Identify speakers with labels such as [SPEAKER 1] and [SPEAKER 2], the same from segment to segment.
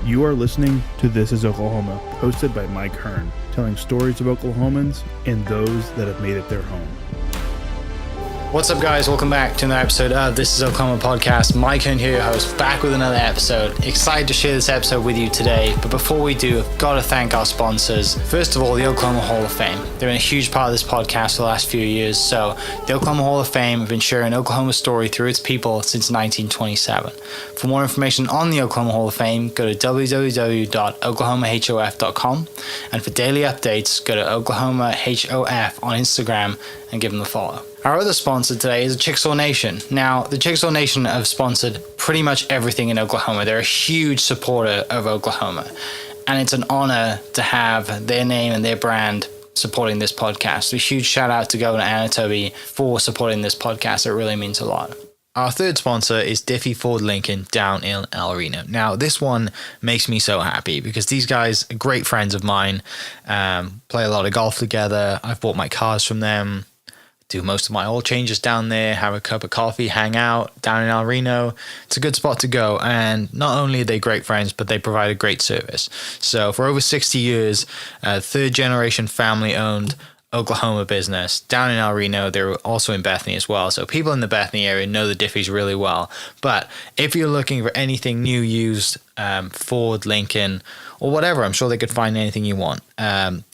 [SPEAKER 1] You are listening to This is Oklahoma, hosted by Mike Hearn, telling stories of Oklahomans and those that have made it their home.
[SPEAKER 2] What's up, guys? Welcome back to another episode of This is Oklahoma podcast. Mike Hearn here, your host, back with another episode. Excited to share this episode with you today, but before we do, I've got to thank our sponsors. First of all, the Oklahoma Hall of Fame. They've been a huge part of this podcast for the last few years. So the Oklahoma Hall of Fame have been sharing Oklahoma's story through its people since 1927. For more information on the Oklahoma Hall of Fame, go to www.oklahomahof.com. And for daily updates, go to oklahomahof on Instagram and give them a follow. Our other sponsor today is Chickasaw Nation. Now, the Chickasaw Nation have sponsored pretty much everything in Oklahoma. They're a huge supporter of Oklahoma, and it's an honor to have their name and their brand supporting this podcast. A huge shout out to Governor Anatoby for supporting this podcast. It really means a lot. Our third sponsor is Diffie Ford Lincoln down in El Reno. Now, this one makes me so happy because these guys are great friends of mine, play a lot of golf together. I've bought my cars from them, do most of my oil changes down there, have a cup of coffee, hang out down in El Reno. It's a good spot to go. And not only are they great friends, but they provide a great service. So for over 60 years, third generation family owned Oklahoma business down in El Reno. They're also in Bethany as well. So people in the Bethany area know the Diffies really well. But if you're looking for anything new, used, Ford, Lincoln, or whatever, I'm sure they could find anything you want.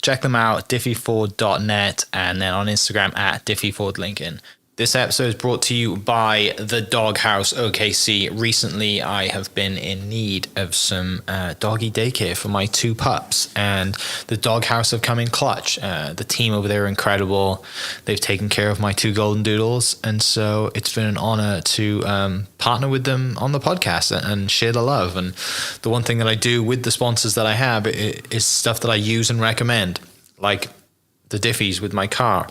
[SPEAKER 2] Check them out, diffieford.net, and then on Instagram at diffiefordlincoln. This episode is brought to you by the Doghouse OKC. Recently, I have been in need of some doggy daycare for my two pups, and the Doghouse have come in clutch. The team over there are incredible. They've taken care of my two golden doodles, and so it's been an honor to partner with them on the podcast and share the love. And the one thing that I do with the sponsors that I have is stuff that I use and recommend, like the Diffies with my car,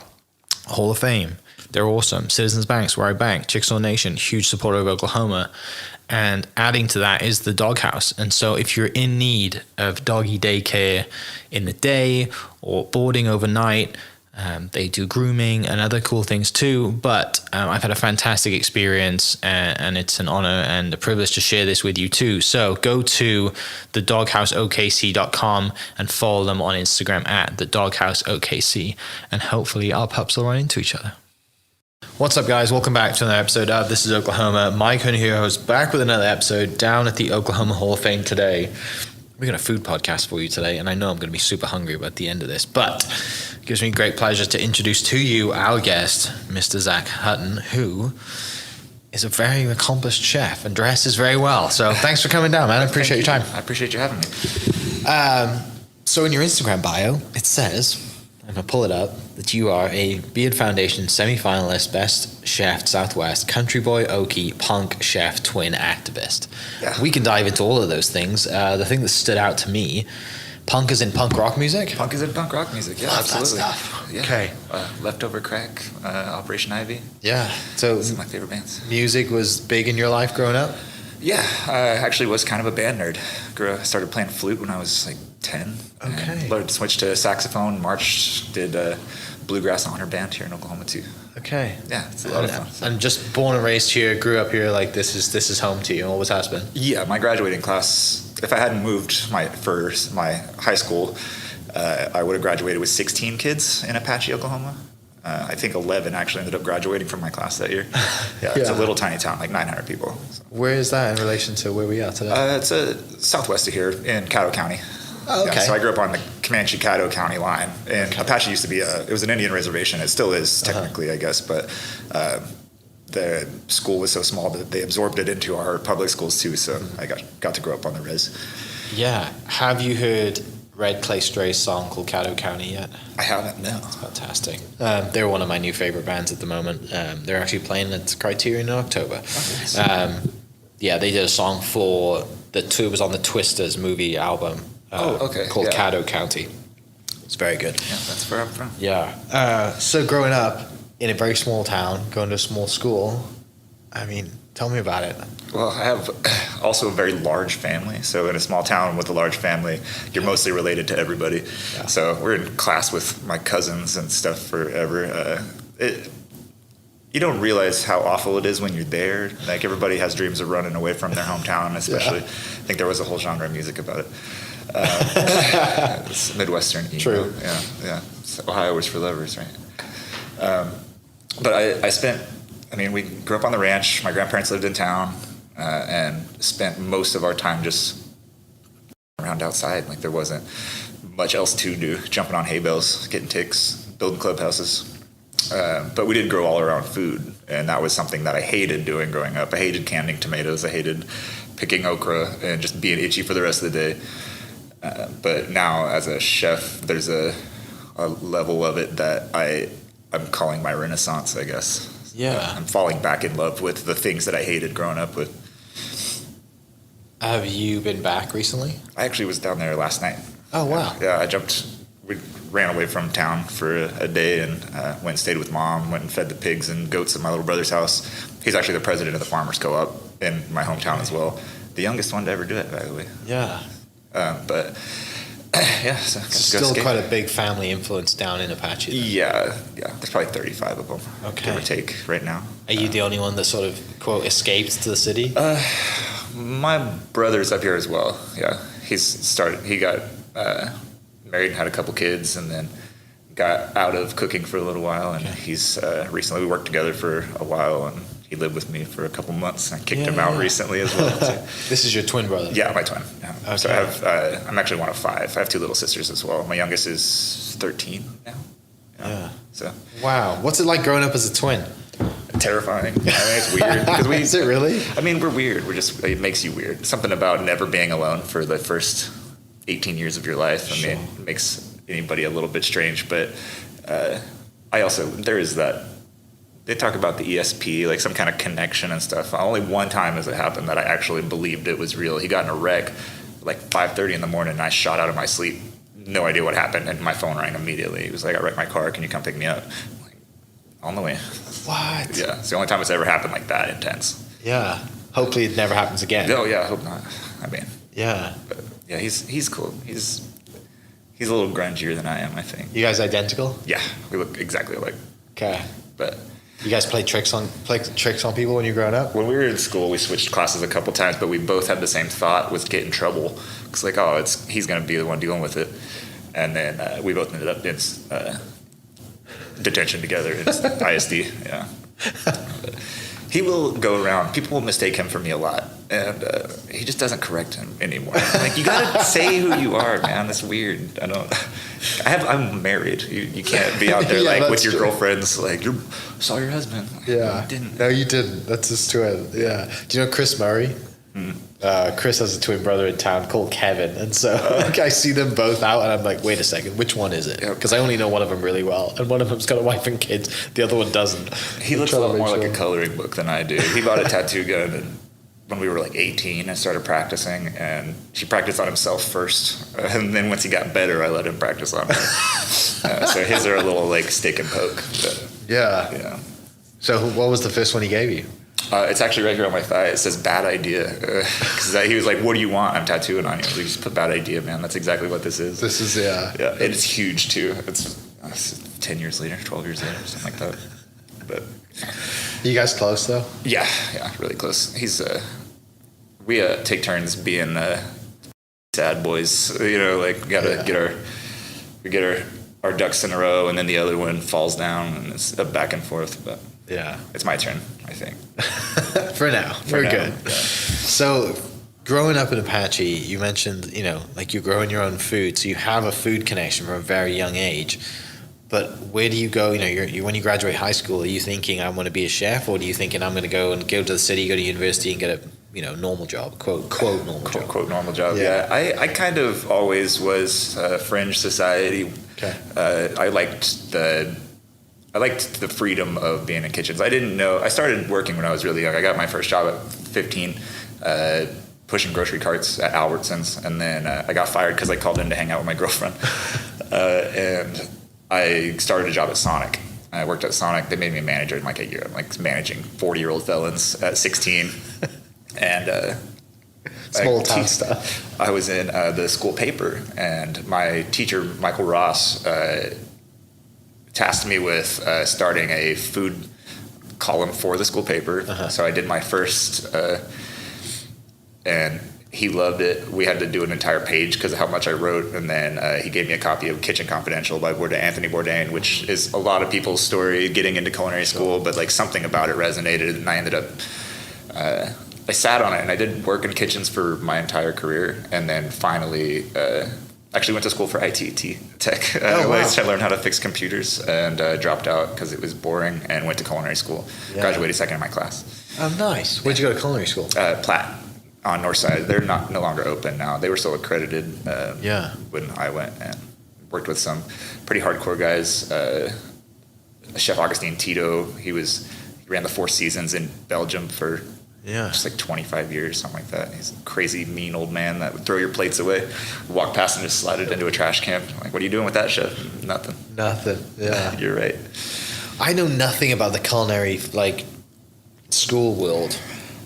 [SPEAKER 2] Hall of Fame. They're awesome. Citizens Banks, where I bank. Chickasaw Nation, huge supporter of Oklahoma. And adding to that is the Doghouse. And so if you're in need of doggy daycare in the day or boarding overnight, they do grooming and other cool things too. But I've had a fantastic experience, and it's an honor and a privilege to share this with you too. So go to thedogHouseOKC.com and follow them on Instagram at thedogHouseOKC. And hopefully our pups will run into each other. What's up, guys? Welcome back to another episode of This is Oklahoma. Mike Hearn here, host, back with another episode down at the Oklahoma Hall of Fame today. We got a food podcast for you today, and I know I'm going to be super hungry by the end of this, but it gives me great pleasure to introduce to you our guest, Mr. Zach Hutton, who is a very accomplished chef and dresses very well. So thanks for coming down, man. I appreciate your time.
[SPEAKER 3] I appreciate you having me.
[SPEAKER 2] So in your Instagram bio, it says, I'm going to pull it up, that you are a Beard Foundation semi-finalist, Best Chef Southwest, Country Boy Okie, Punk Chef, Twin Activist. Yeah. We can dive into all of those things. The thing that stood out to me, punk is in punk rock music?
[SPEAKER 3] Punk is in punk rock music, yeah,
[SPEAKER 2] Love
[SPEAKER 3] absolutely.
[SPEAKER 2] that stuff.
[SPEAKER 3] Yeah.
[SPEAKER 2] Okay.
[SPEAKER 3] Leftover Crack, Operation Ivy.
[SPEAKER 2] Yeah. So
[SPEAKER 3] Those are my favorite bands.
[SPEAKER 2] Music was big in your life growing up?
[SPEAKER 3] Yeah, I actually was kind of a band nerd. Started playing flute when I was like 10.
[SPEAKER 2] Okay.
[SPEAKER 3] And learned to switch to saxophone. March did Bluegrass Honor Band here in Oklahoma too.
[SPEAKER 2] Okay.
[SPEAKER 3] Yeah, it's a lot of fun.
[SPEAKER 2] I'm just born and raised here, grew up here, like this is home to you. What was has been?
[SPEAKER 3] Yeah, my graduating class, if I hadn't moved for my high school, I would have graduated with 16 kids in Apache, Oklahoma. I think 11 actually ended up graduating from my class that year. Yeah, it's a little tiny town, like 900 people. So.
[SPEAKER 2] Where is that in relation to where we are today?
[SPEAKER 3] It's southwest of here in Caddo County.
[SPEAKER 2] Oh, okay.
[SPEAKER 3] Yeah, so I grew up on the Comanche-Caddo County line, and Apache used to be it was an Indian reservation. It still is technically, I guess, but the school was so small that they absorbed it into our public schools too. So I got to grow up on the res. Yeah.
[SPEAKER 2] Have you heard Red Clay Stray's song called Caddo County yet?
[SPEAKER 3] I haven't, no.
[SPEAKER 2] It's fantastic. They're one of my new favorite bands at the moment. They're actually playing at Criterion in October. Oh, nice. Yeah, they did a song for it was on the Twisters movie album called Caddo County. It's very good.
[SPEAKER 3] Yeah, that's where I'm from.
[SPEAKER 2] Yeah. So growing up in a very small town, going to a small school, I mean, tell me about it.
[SPEAKER 3] Well, I have also a very large family. So in a small town with a large family, you're mostly related to everybody. Yeah. So we're in class with my cousins and stuff forever. you don't realize how awful it is when you're there. Like, everybody has dreams of running away from their hometown, especially. I think there was a whole genre of music about it. It's Midwestern emo.
[SPEAKER 4] True.
[SPEAKER 3] Yeah. So Ohio was for lovers, right? But we grew up on the ranch. My grandparents lived in town, and spent most of our time just around outside. Like, there wasn't much else to do. Jumping on hay bales, getting ticks, building clubhouses. But we did grow all our own food, and that was something that I hated doing growing up. I hated canning tomatoes. I hated picking okra and just being itchy for the rest of the day. But now, as a chef, there's a level of it that I'm calling my renaissance, I guess.
[SPEAKER 4] Yeah.
[SPEAKER 3] I'm falling back in love with the things that I hated growing up with.
[SPEAKER 4] Have you been back recently?
[SPEAKER 3] I actually was down there last night.
[SPEAKER 4] Oh, wow.
[SPEAKER 3] Yeah, we ran away from town for a day and went and stayed with Mom, went and fed the pigs and goats at my little brother's house. He's actually the president of the Farmers Co-op in my hometown as well. The youngest one to ever do it, by the way.
[SPEAKER 4] Yeah.
[SPEAKER 3] But yeah, so
[SPEAKER 4] still quite a big family influence down in Apache. Then.
[SPEAKER 3] Yeah. There's probably 35 of them, give or take, right now.
[SPEAKER 4] Are you the only one that sort of, quote, escaped to the city?
[SPEAKER 3] My brother's up here as well. Yeah, he got married and had a couple kids, and then got out of cooking for a little while, and he's recently, we worked together for a while, and he lived with me for a couple months. I kicked him out recently as well. So.
[SPEAKER 4] This is your twin brother?
[SPEAKER 3] Yeah, my twin. Yeah.
[SPEAKER 4] Okay.
[SPEAKER 3] So I'm actually one of 5. I have 2 little sisters as well. My youngest is 13 now.
[SPEAKER 4] Yeah.
[SPEAKER 3] So.
[SPEAKER 4] Wow. What's it like growing up as a twin?
[SPEAKER 3] Terrifying. It's weird. Because
[SPEAKER 4] Is it really?
[SPEAKER 3] We're weird. It makes you weird. Something about never being alone for the first 18 years of your life.
[SPEAKER 4] Sure.
[SPEAKER 3] It makes anybody a little bit strange. But there is that. They talk about the ESP, like some kind of connection and stuff. Only one time has it happened that I actually believed it was real. He got in a wreck like 5:30 in the morning, and I shot out of my sleep. No idea what happened, and my phone rang immediately. He was like, "I wrecked my car. Can you come pick me up?" I'm like, on the way.
[SPEAKER 4] What?
[SPEAKER 3] Yeah, it's the only time it's ever happened like that intense.
[SPEAKER 4] Yeah. Hopefully it never happens again.
[SPEAKER 3] Oh yeah, I hope not.
[SPEAKER 4] Yeah.
[SPEAKER 3] But yeah, he's cool. He's a little grungier than I am, I think.
[SPEAKER 4] You guys identical?
[SPEAKER 3] Yeah, we look exactly alike.
[SPEAKER 4] Okay.
[SPEAKER 3] But
[SPEAKER 4] you guys play tricks on people when you were growing up?
[SPEAKER 3] when we were in school, we switched classes a couple times, but we both had the same thought: was get in trouble. It's like, he's going to be the one dealing with it, and then we both ended up in detention together in ISD. Yeah. He will go around. People will mistake him for me a lot, and he just doesn't correct him anymore. Like, you gotta say who you are, man. That's weird. I'm married. You can't be out there like with your girlfriends. Like, you saw your husband.
[SPEAKER 4] Yeah.
[SPEAKER 3] You didn't.
[SPEAKER 4] No, you didn't. That's his twin. Yeah. Do you know Chris Murray? Chris has a twin brother in town called Kevin, and so I see them both out, and I'm like, wait a second, which one is it? Because I only know one of them really well, and one of them's got a wife and kids. The other one doesn't.
[SPEAKER 3] He looks a lot more like a coloring book than I do. He bought a tattoo gun, and when we were like 18, I started practicing, and he practiced on himself first, and then once he got better, I let him practice on me. So his are a little like stick and poke. But,
[SPEAKER 4] yeah. So what was the first one he gave you?
[SPEAKER 3] It's actually right here on my thigh. It says "bad idea" because he was like, "What do you want?" I'm tattooing on you. We just put "bad idea," man. That's exactly what this is.
[SPEAKER 4] This is
[SPEAKER 3] yeah. And it's huge too. It's 10 years later, 12 years later, something like that. But
[SPEAKER 4] you guys close though?
[SPEAKER 3] Yeah, really close. We take turns being sad boys. Like we get our ducks in a row, and then the other one falls down, and it's a back and forth. But
[SPEAKER 4] yeah,
[SPEAKER 3] it's my turn, I think.
[SPEAKER 4] For now, we're good.
[SPEAKER 3] Yeah.
[SPEAKER 4] So, growing up in Apache, you mentioned, like you're growing your own food, so you have a food connection from a very young age. But where do you go? When you graduate high school, are you thinking I want to be a chef, or do you thinking I'm going to go to the city, go to university, and get a normal job, quote normal job?
[SPEAKER 3] Quote normal job. Yeah. I kind of always was fringe society.
[SPEAKER 4] Okay.
[SPEAKER 3] I liked the freedom of being in kitchens. I didn't know. I started working when I was really young. I got my first job at 15, pushing grocery carts at Albertsons, and then I got fired because I called in to hang out with my girlfriend. And I started a job at Sonic. I worked at Sonic. They made me a manager in like a year. I'm like managing 40-year-old felons at 16, and
[SPEAKER 4] small town stuff.
[SPEAKER 3] I was in the school paper, and my teacher, Michael Ross, tasked me with starting a food column for the school paper. So I did my first, and he loved it. We had to do an entire page because of how much I wrote, and then he gave me a copy of Kitchen Confidential by Anthony Bourdain, which is a lot of people's story getting into culinary school, but like something about it resonated, and I ended up I sat on it, and I did work in kitchens for my entire career, and then finally actually went to school for IT tech. I learned how to fix computers, and dropped out because it was boring, and went to culinary school. Graduated second in my class.
[SPEAKER 4] Oh, nice. Where'd you go to culinary school?
[SPEAKER 3] Platt on North Side. They're no longer open now. They were still accredited when I went, and worked with some pretty hardcore guys. Chef Augustine Tito, he ran the Four Seasons in Belgium for just like 25 years, something like that. He's a crazy, mean old man that would throw your plates away, walk past and just slide it into a trash can. Like, what are you doing with that, chef? Nothing.
[SPEAKER 4] Yeah.
[SPEAKER 3] You're right.
[SPEAKER 4] I know nothing about the culinary, like, school world.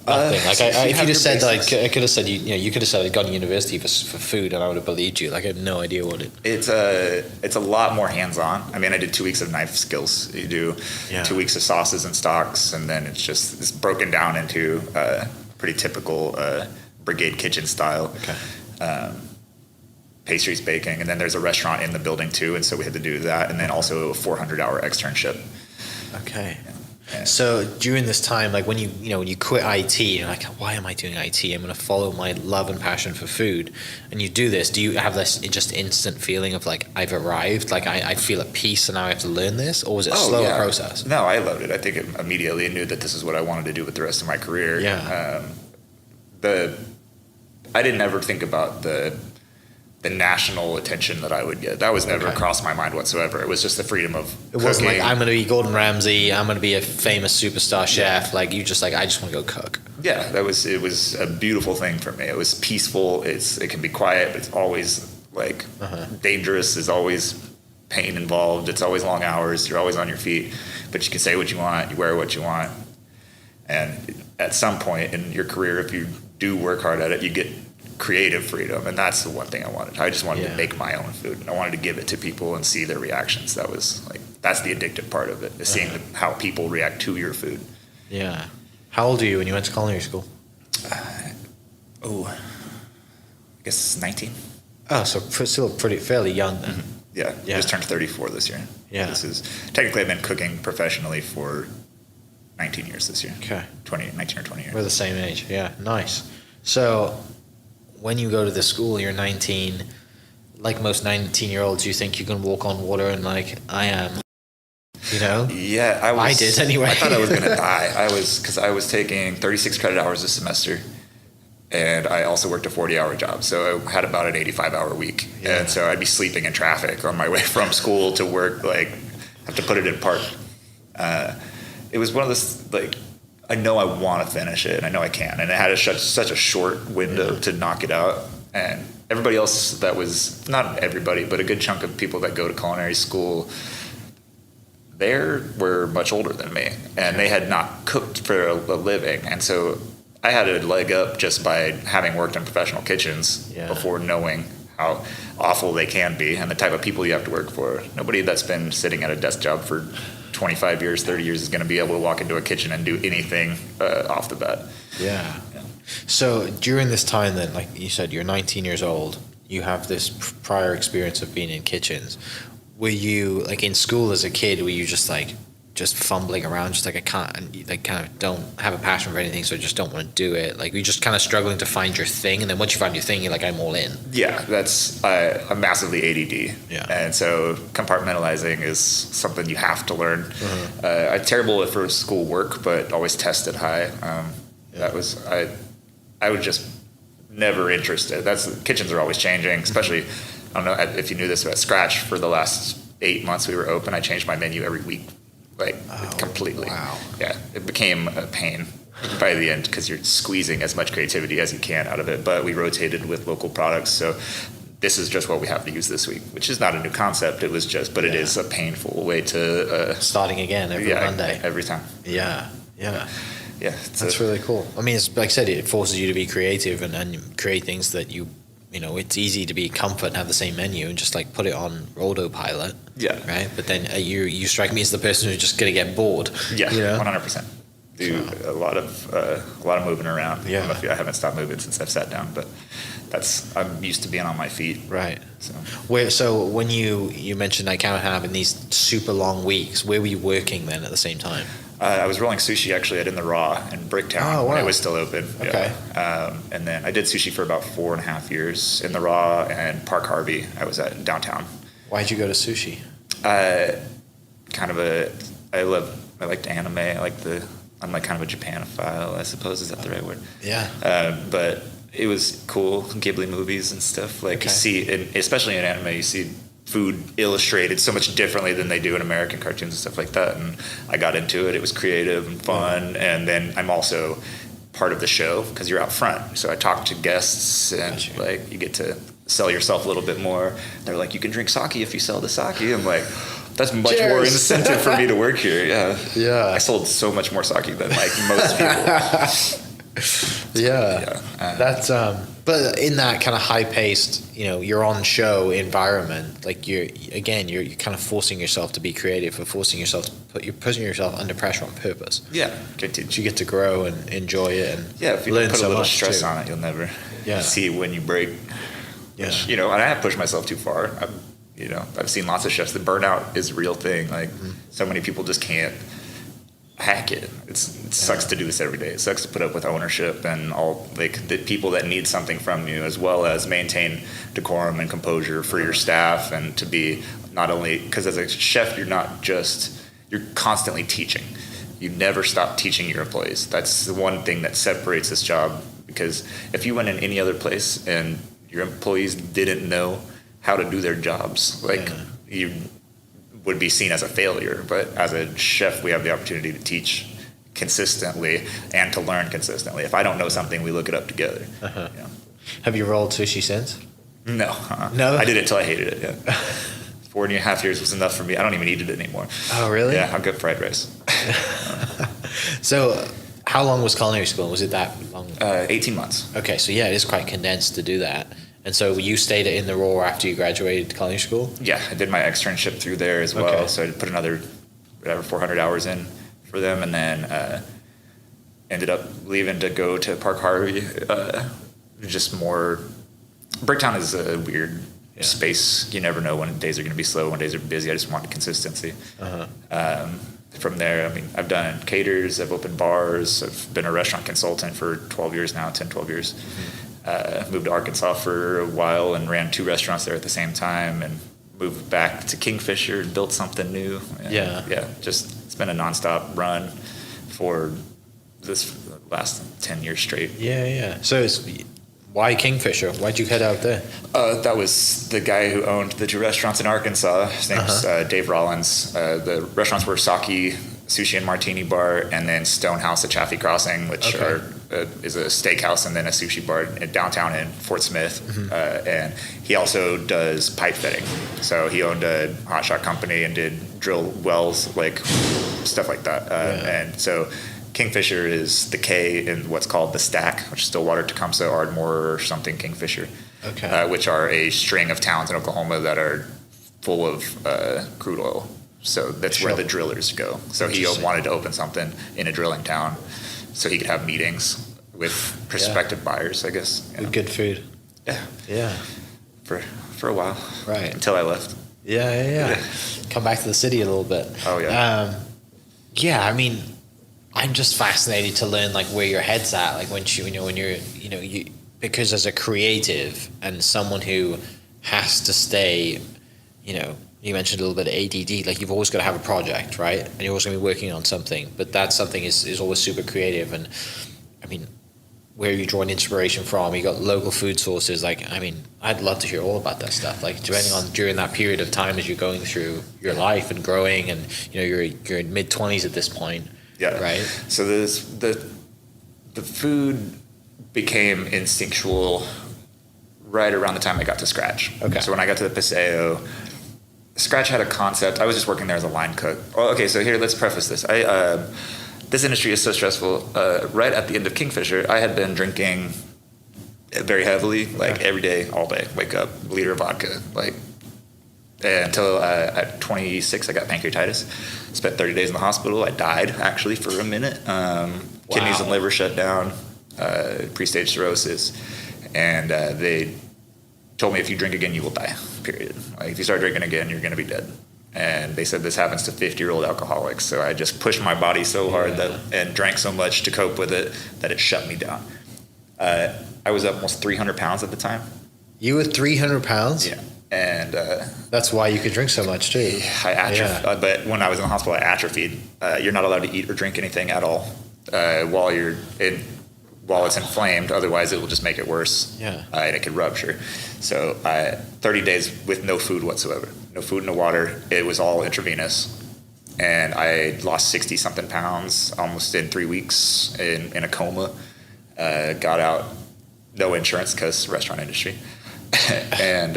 [SPEAKER 4] Nothing. Like, if you'd have said, like, I could have said, you could have said I'd gone to university for food, and I would have believed you. Like, I have no idea what it.
[SPEAKER 3] It's a lot more hands-on. I mean, I did 2 weeks of knife skills. You do 2 weeks of sauces and stocks, and then it's broken down into pretty typical brigade kitchen style.
[SPEAKER 4] Okay.
[SPEAKER 3] Pastries, baking, and then there's a restaurant in the building too, and so we had to do that, and then also a 400-hour externship.
[SPEAKER 4] Okay.
[SPEAKER 3] Yeah.
[SPEAKER 4] So during this time, like when you quit IT, you're like, why am I doing IT? I'm going to follow my love and passion for food. And you do this. Do you have this just instant feeling of like, I've arrived? Like I feel at peace, and now I have to learn this? Or was it a slower process?
[SPEAKER 3] No, I loved it. I think it immediately knew that this is what I wanted to do with the rest of my career.
[SPEAKER 4] Yeah.
[SPEAKER 3] I didn't ever think about the national attention that I would get. That was never crossed my mind whatsoever. It was just the freedom of
[SPEAKER 4] It wasn't like, I'm going to be Gordon Ramsay, I'm going to be a famous superstar chef. Like, you just like, I just want to go cook.
[SPEAKER 3] Yeah, it was a beautiful thing for me. It was peaceful. It can be quiet, but it's always like dangerous. There's always pain involved. It's always long hours. You're always on your feet, but you can say what you want. You wear what you want. And at some point in your career, if you do work hard at it, you get creative freedom, and that's the one thing I wanted. I just wanted to make my own food, and I wanted to give it to people and see their reactions. That's the addictive part of it, is seeing how people react to your food.
[SPEAKER 4] Yeah. How old were you when you went to culinary school?
[SPEAKER 3] I guess 19.
[SPEAKER 4] Oh, so still fairly young then.
[SPEAKER 3] Mm-hmm. Yeah, I just turned 34 this year.
[SPEAKER 4] Yeah.
[SPEAKER 3] Technically I've been cooking professionally for 19 years this year.
[SPEAKER 4] Okay.
[SPEAKER 3] 19 or 20 years.
[SPEAKER 4] We're the same age. Yeah, nice. So when you go to the school, you're 19. Like most 19-year-olds, you think you can walk on water, and like, I am. You know?
[SPEAKER 3] Yeah,
[SPEAKER 4] I did anyway.
[SPEAKER 3] I thought I was going to die. Because I was taking 36 credit hours a semester, and I also worked a 40-hour job. So I had about an 85-hour week. Yeah. And so I'd be sleeping in traffic on my way from school to work, like, have to put it in park. It was one of those, like, I know I want to finish it, and I know I can. And it had such a short window to knock it out. And everybody else that was, not everybody, but a good chunk of people that go to culinary school, they were much older than me. And they had not cooked for a living. And so I had a leg up just by having worked in professional kitchens before knowing how awful they can be and the type of people you have to work for. Nobody that's been sitting at a desk job for 25 years, 30 years is going to be able to walk into a kitchen and do anything off the bat.
[SPEAKER 4] Yeah. So during this time then, like you said, you're 19 years old, you have this prior experience of being in kitchens. Were you, like in school as a kid, were you just fumbling around, just like I can't, like kind of don't have a passion for anything, so I just don't want to do it? Like, were you just kind of struggling to find your thing, and then once you found your thing, you're like, I'm all in?
[SPEAKER 3] Yeah, that's I'm massively ADD.
[SPEAKER 4] Yeah. And
[SPEAKER 3] so compartmentalizing is something you have to learn. I'm terrible at first school work, but always tested high. That was, I was just never interested. Kitchens are always changing, especially, I don't know if you knew this, but Scratch, for the last 8 months we were open, I changed my menu every week. Completely.
[SPEAKER 4] Wow.
[SPEAKER 3] Yeah, it became a pain by the end because you're squeezing as much creativity as you can out of it. But we rotated with local products, so this is just what we have to use this week, which is not a new concept. It was just, but it is a painful way to
[SPEAKER 4] starting again every Monday,
[SPEAKER 3] every time.
[SPEAKER 4] Yeah.
[SPEAKER 3] Yeah,
[SPEAKER 4] that's really cool. I mean, it's, like I said, it forces you to be creative and create things that you it's easy to be comfort and have the same menu and just like put it on autopilot.
[SPEAKER 3] Yeah.
[SPEAKER 4] Right. But then you strike me as the person who's just gonna get bored.
[SPEAKER 3] Yeah.
[SPEAKER 4] You know?
[SPEAKER 3] 100%. Do a lot of moving around.
[SPEAKER 4] Yeah.
[SPEAKER 3] I haven't stopped moving since I've sat down, but I'm used to being on my feet.
[SPEAKER 4] Right.
[SPEAKER 3] So
[SPEAKER 4] So when you mentioned like kind of having these super long weeks, where were you working then at the same time?
[SPEAKER 3] I was rolling sushi actually at In the Raw in Bricktown when it was still open.
[SPEAKER 4] Okay.
[SPEAKER 3] Yeah. And then I did sushi for about 4.5 years in the Raw and Park Harvey. I was at downtown.
[SPEAKER 4] Why'd you go to sushi?
[SPEAKER 3] I liked anime. I'm like kind of a Japanophile, I suppose. Is that the right word?
[SPEAKER 4] Yeah.
[SPEAKER 3] But it was cool, Ghibli movies and stuff. Like you see, especially in anime, you see food illustrated so much differently than they do in American cartoons and stuff like that. And I got into it. It was creative and fun. And then I'm also part of the show because you're out front. So I talk to guests and like you get to sell yourself a little bit more. They're like, you can drink sake if you sell the sake. I'm like, that's much more incentive for me to work here. Yeah.
[SPEAKER 4] Yeah.
[SPEAKER 3] I sold so much more sake than like most people.
[SPEAKER 4] Yeah. That's but in that kind of high-paced, you're on show environment, like you're kind of forcing yourself to be creative, or forcing yourself to you're putting yourself under pressure on purpose.
[SPEAKER 3] Yeah.
[SPEAKER 4] You get to grow and enjoy it, and
[SPEAKER 3] if you
[SPEAKER 4] learn
[SPEAKER 3] put
[SPEAKER 4] so
[SPEAKER 3] a little
[SPEAKER 4] much
[SPEAKER 3] stress
[SPEAKER 4] too.
[SPEAKER 3] on it, you'll never see when you break.
[SPEAKER 4] Yeah.
[SPEAKER 3] Which, and I have pushed myself too far. I've seen lots of chefs. The burnout is a real thing. Like so many people just can't hack it. It sucks to do this every day. It sucks to put up with ownership and all like the people that need something from you, as well as maintain decorum and composure for your staff, and to be not only because as a chef you're constantly teaching. You never stop teaching your employees. That's the one thing that separates this job, because if you went in any other place and your employees didn't know how to do their jobs, you would be seen as a failure. But as a chef, we have the opportunity to teach consistently and to learn consistently. If I don't know something, we look it up together.
[SPEAKER 4] Have you rolled sushi since?
[SPEAKER 3] No.
[SPEAKER 4] No?
[SPEAKER 3] I did it until I hated it, 4.5 years was enough for me. I don't even eat it anymore.
[SPEAKER 4] Oh, really?
[SPEAKER 3] Yeah, I'll get fried rice.
[SPEAKER 4] So how long was culinary school? Was it that long?
[SPEAKER 3] 18 months.
[SPEAKER 4] Okay, so it is quite condensed to do that. And so you stayed in the role after you graduated culinary school?
[SPEAKER 3] Yeah, I did my externship through there as well.
[SPEAKER 4] Okay.
[SPEAKER 3] So I put another 400 hours in for them, and then ended up leaving to go to Park Harvey. Just more. Bricktown is a weird space. You never know when days are going to be slow, when days are busy. I just wanted consistency. From there, I've done caters, I've opened bars, I've been a restaurant consultant for 12 years now, 10, 12 years. Moved to Arkansas for a while and ran 2 restaurants there at the same time, and moved back to Kingfisher and built something new. And it's been a nonstop run for this last 10 years straight.
[SPEAKER 4] So why Kingfisher? Why'd you head out there?
[SPEAKER 3] That was the guy who owned the 2 restaurants in Arkansas. His name's Dave Rollins. The restaurants were Saki Sushi and Martini Bar, and then Stonehouse at Chaffee Crossing, which is a steakhouse and then a sushi bar downtown in Fort Smith. And he also does pipe fitting. So he owned a hotshot company and did drill wells, like stuff like that. And so Kingfisher is the K in what's called the Stack, which is Stillwater, Tecumseh, Ardmore, or something Kingfisher, which are a string of towns in Oklahoma that are full of crude oil. So that's where the drillers go. So he wanted to open something in a drilling town so he could have meetings with prospective buyers, I guess.
[SPEAKER 4] With good food.
[SPEAKER 3] Yeah. For a while.
[SPEAKER 4] Right.
[SPEAKER 3] Until I left.
[SPEAKER 4] Yeah. Come back to the city a little bit.
[SPEAKER 3] Oh, yeah.
[SPEAKER 4] I'm just fascinated to learn like where your head's at, like when you're because as a creative and someone who has to stay, you mentioned a little bit of ADD, like you've always got to have a project, right? And you're always going to be working on something, but that something is always super creative. And where are you drawing inspiration from? You got local food sources. I'd love to hear all about that stuff. Like depending on during that period of time as you're going through your life and growing, and you're in mid-20s at this point.
[SPEAKER 3] Yeah.
[SPEAKER 4] Right.
[SPEAKER 3] So the food became instinctual right around the time I got to Scratch.
[SPEAKER 4] Okay.
[SPEAKER 3] So when I got to the Paseo, Scratch had a concept. I was just working there as a line cook. Oh, okay. So here, let's preface this. This industry is so stressful. Right at the end of Kingfisher, I had been drinking very heavily, like every day, all day. Wake up, liter of vodka, like until at 26, I got pancreatitis. Spent 30 days in the hospital. I died actually for a minute. Kidneys and liver shut down, pre-stage cirrhosis, and they told me if you drink again, you will die. Period. Like if you start drinking again, you're going to be dead. And they said this happens to 50-year-old alcoholics. So I just pushed my body so hard and drank so much to cope with it that it shut me down. I was up almost 300 pounds at the time.
[SPEAKER 4] You were 300 pounds?
[SPEAKER 3] Yeah. And
[SPEAKER 4] that's why you could drink so much too.
[SPEAKER 3] I atrophied. But when I was in the hospital, I atrophied. You're not allowed to eat or drink anything at all while it's inflamed. Otherwise, it will just make it worse.
[SPEAKER 4] Yeah.
[SPEAKER 3] And it could rupture. So 30 days with no food whatsoever. No food, no water. It was all intravenous. And I lost 60-something pounds almost in 3 weeks in a coma. Got out, no insurance because restaurant industry. And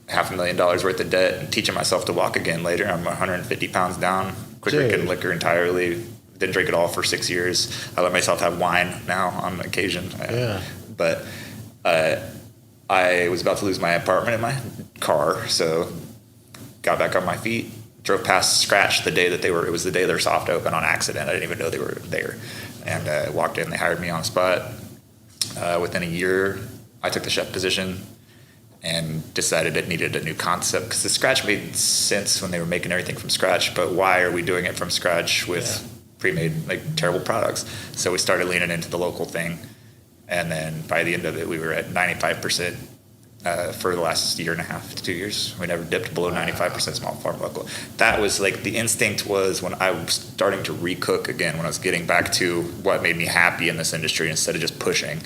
[SPEAKER 3] $500,000 worth of debt, and teaching myself to walk again later. I'm 150 pounds down, quit drinking liquor entirely. Didn't drink at all for 6 years. I let myself have wine now on occasion. But I was about to lose my apartment and my car, so got back on my feet, drove past Scratch the day that it was the day their soft open on accident. I didn't even know they were there. And walked in, they hired me on the spot. Within a year, I took the chef position and decided it needed a new concept because the Scratch made sense when they were making everything from scratch, but why are we doing it from scratch with pre-made, like, terrible products? So we started leaning into the local thing, and then by the end of it, we were at 95% for the last year and a half to 2 years. We never dipped below 95% small farm local. That was like the instinct was when I was starting to recook again, when I was getting back to what made me happy in this industry instead of just pushing.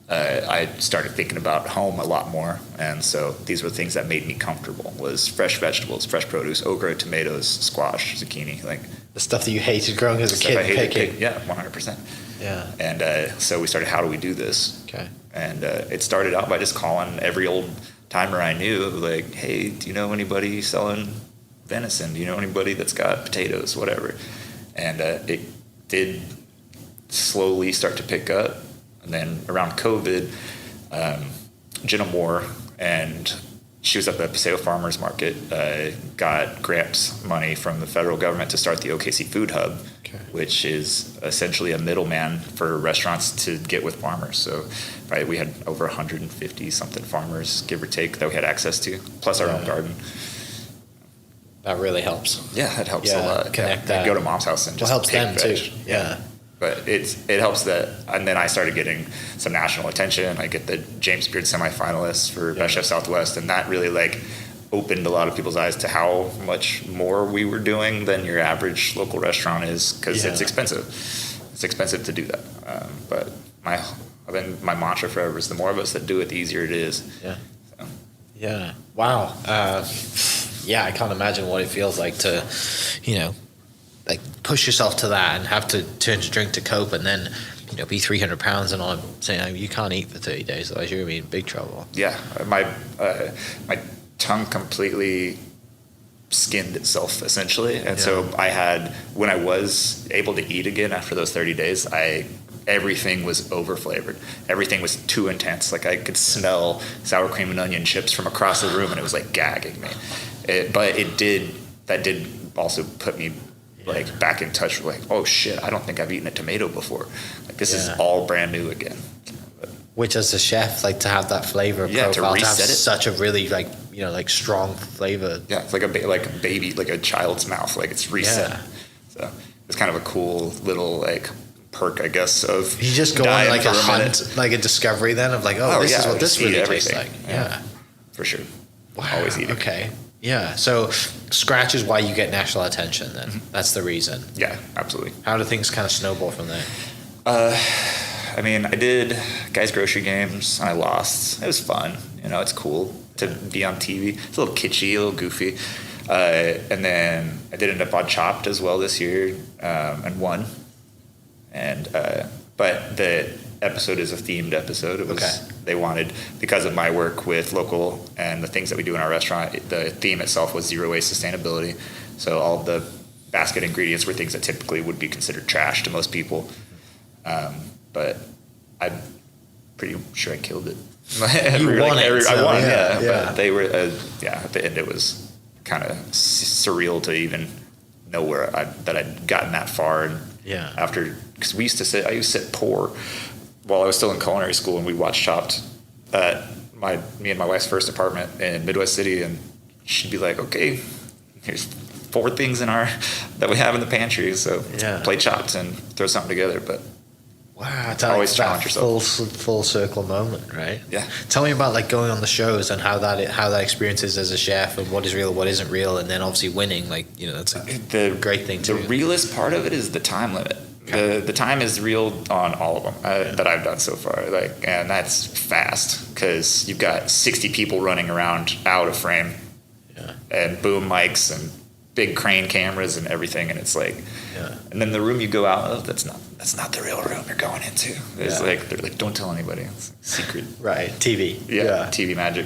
[SPEAKER 3] I started thinking about home a lot more, and so these were things that made me comfortable, was fresh vegetables, fresh produce, okra, tomatoes, squash, zucchini, like
[SPEAKER 4] the stuff that you hated growing as a kid.
[SPEAKER 3] I hated, yeah, 100%.
[SPEAKER 4] Yeah.
[SPEAKER 3] And so we started, how do we do this?
[SPEAKER 4] Okay.
[SPEAKER 3] And it started out by just calling every old timer I knew, like, hey, do you know anybody selling venison? Do you know anybody that's got potatoes, whatever? And it did slowly start to pick up. And then around COVID, Jenna Moore, and she was at the Paseo Farmers Market, got grants money from the federal government to start the OKC Food Hub, which is essentially a middleman for restaurants to get with farmers. So we had over 150-something farmers, give or take, that we had access to, plus our own garden.
[SPEAKER 4] That really helps.
[SPEAKER 3] Yeah, it helps a lot.
[SPEAKER 4] Connect that.
[SPEAKER 3] Go to mom's house and just
[SPEAKER 4] helps
[SPEAKER 3] take
[SPEAKER 4] them
[SPEAKER 3] veg.
[SPEAKER 4] too. Yeah.
[SPEAKER 3] But it helps that, and then I started getting some national attention. I get the James Beard semifinalists for Best Chef Southwest, and that really like opened a lot of people's eyes to how much more we were doing than your average local restaurant is, because it's expensive. It's expensive to do that. But my mantra forever is the more of us that do it, the easier it is.
[SPEAKER 4] Yeah. So. Yeah. Wow. I can't imagine what it feels like to, like push yourself to that and have to turn to drink to cope, and then be 300 pounds and I'm saying you can't eat for 30 days, otherwise you're gonna be in big trouble.
[SPEAKER 3] Yeah, my tongue completely skinned itself essentially, and so I had, when I was able to eat again after those 30 days, everything was over flavored. Everything was too intense. Like I could smell sour cream and onion chips from across the room, and it was like gagging me. That did also put me like back in touch with like, oh shit, I don't think I've eaten a tomato before. Like this is all brand new again.
[SPEAKER 4] Which as a chef, like to have that flavor profile,
[SPEAKER 3] to reset
[SPEAKER 4] to have
[SPEAKER 3] it.
[SPEAKER 4] such a really like strong flavor.
[SPEAKER 3] Yeah, it's like a baby, like a child's mouth, like it's reset. Yeah. So it's kind of a cool little like perk, I guess, of
[SPEAKER 4] you just go on like a hunt, like a discovery then of like, this is what this really tastes like. Yeah,
[SPEAKER 3] for sure.
[SPEAKER 4] Wow.
[SPEAKER 3] Always eating.
[SPEAKER 4] Okay. Yeah, so Scratch is why you get national attention then. Mm-hmm. That's the reason.
[SPEAKER 3] Yeah, absolutely.
[SPEAKER 4] How do things kind of snowball from there?
[SPEAKER 3] I mean, I did Guys Grocery Games, and I lost. It was fun. It's cool to be on TV. It's a little kitschy, a little goofy. And then I did end up on Chopped as well this year, and won. And but the episode is a themed episode. It was they wanted, because of my work with local and the things that we do in our restaurant, the theme itself was zero waste sustainability. So all of the basket ingredients were things that typically would be considered trash to most people. But pretty sure I killed it.
[SPEAKER 4] You won it.
[SPEAKER 3] I won,
[SPEAKER 4] yeah.
[SPEAKER 3] But they were, at the end it was kind of surreal to even know that I'd gotten that far. And
[SPEAKER 4] Yeah.
[SPEAKER 3] after, because I used to sit poor while I was still in culinary school, and we watched Chopped at me and my wife's first apartment in Midwest City, and she'd be like, okay, here's 4 things that we have in the pantry, so play Chopped and throw something together. But
[SPEAKER 4] wow, it's
[SPEAKER 3] always
[SPEAKER 4] that
[SPEAKER 3] challenge yourself.
[SPEAKER 4] full circle moment, right?
[SPEAKER 3] Yeah.
[SPEAKER 4] Tell me about like going on the shows and how that experience is as a chef, and what is real, what isn't real, and then obviously winning. Like, you know, that's a great thing too.
[SPEAKER 3] The realest part of it is the time limit. Okay. The time is real on all of them that I've done so far. And that's fast because you've got 60 people running around out of frame, and boom mics and big crane cameras and everything, and it's like, and then the room you go out of, that's not the real room you're going into. It's like, they're like, don't tell anybody, it's like secret.
[SPEAKER 4] Right, TV.
[SPEAKER 3] Yeah, TV magic.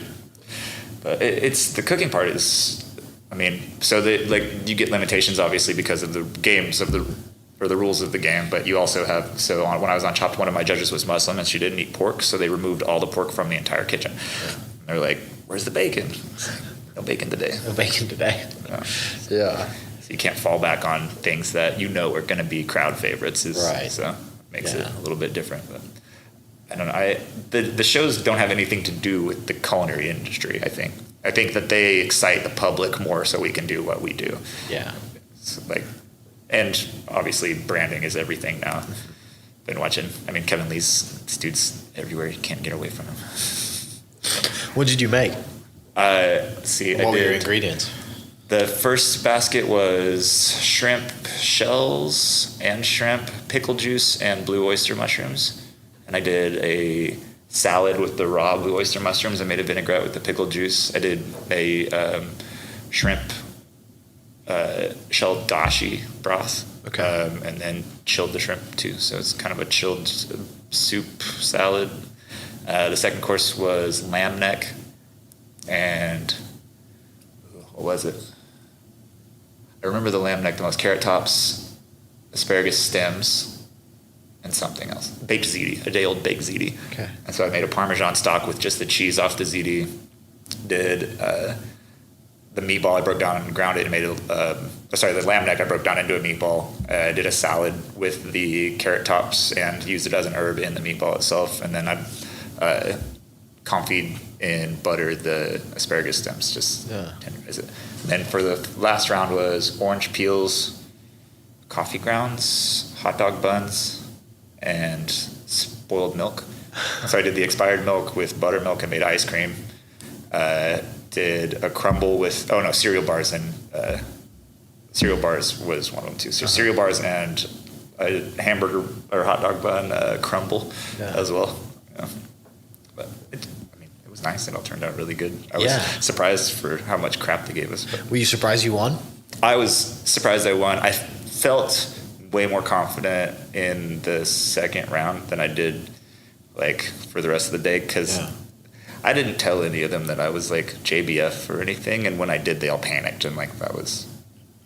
[SPEAKER 3] But it's the cooking part is, I mean, so you get limitations obviously because of the games or the rules of the game, but you also have, when I was on Chopped, one of my judges was Muslim and she didn't eat pork, so they removed all the pork from the entire kitchen. Yeah. They're like, where's the bacon? No bacon today.
[SPEAKER 4] No bacon today.
[SPEAKER 3] Yeah. So you can't fall back on things that you know are going to be crowd favorites.
[SPEAKER 4] Right.
[SPEAKER 3] So it makes it a little bit different. But I don't know. The shows don't have anything to do with the culinary industry, I think. I think that they excite the public more so we can do what we do.
[SPEAKER 4] Yeah.
[SPEAKER 3] So and obviously branding is everything now. Been watching, Kevin Lee's, this dude's everywhere. You can't get away from him.
[SPEAKER 4] What did you make?
[SPEAKER 3] What
[SPEAKER 4] were your ingredients?
[SPEAKER 3] The first basket was shrimp shells and shrimp, pickle juice, and blue oyster mushrooms. And I did a salad with the raw blue oyster mushrooms. I made a vinaigrette with the pickle juice. I did a shrimp shell dashi broth.
[SPEAKER 4] Okay.
[SPEAKER 3] And then chilled the shrimp too. So it's kind of a chilled soup salad. The second course was lamb neck. And what was it? I remember the lamb neck the most. Carrot tops, asparagus stems, and something else. Baked ziti, a day old baked ziti.
[SPEAKER 4] Okay.
[SPEAKER 3] And so I made a Parmesan stock with just the cheese off the ziti. Did the meatball I broke down and ground it and made the lamb neck I broke down into a meatball. I did a salad with the carrot tops and used it as an herb in the meatball itself. And then I confit in butter the asparagus stems, just tenderize it. And then for the last round was orange peels, coffee grounds, hot dog buns, and spoiled milk. So I did the expired milk with buttermilk and made ice cream. Did a crumble with cereal bars, and cereal bars was one of them too. So cereal bars and a hamburger or hot dog bun crumble as well. Yeah. But it was nice. It all turned out really good. I was surprised for how much crap they gave us. But
[SPEAKER 4] were you surprised you won?
[SPEAKER 3] I was surprised I won. I felt way more confident in the second round than I did for the rest of the day because I didn't tell any of them that I was JBF or anything, and when I did, they all panicked and that was.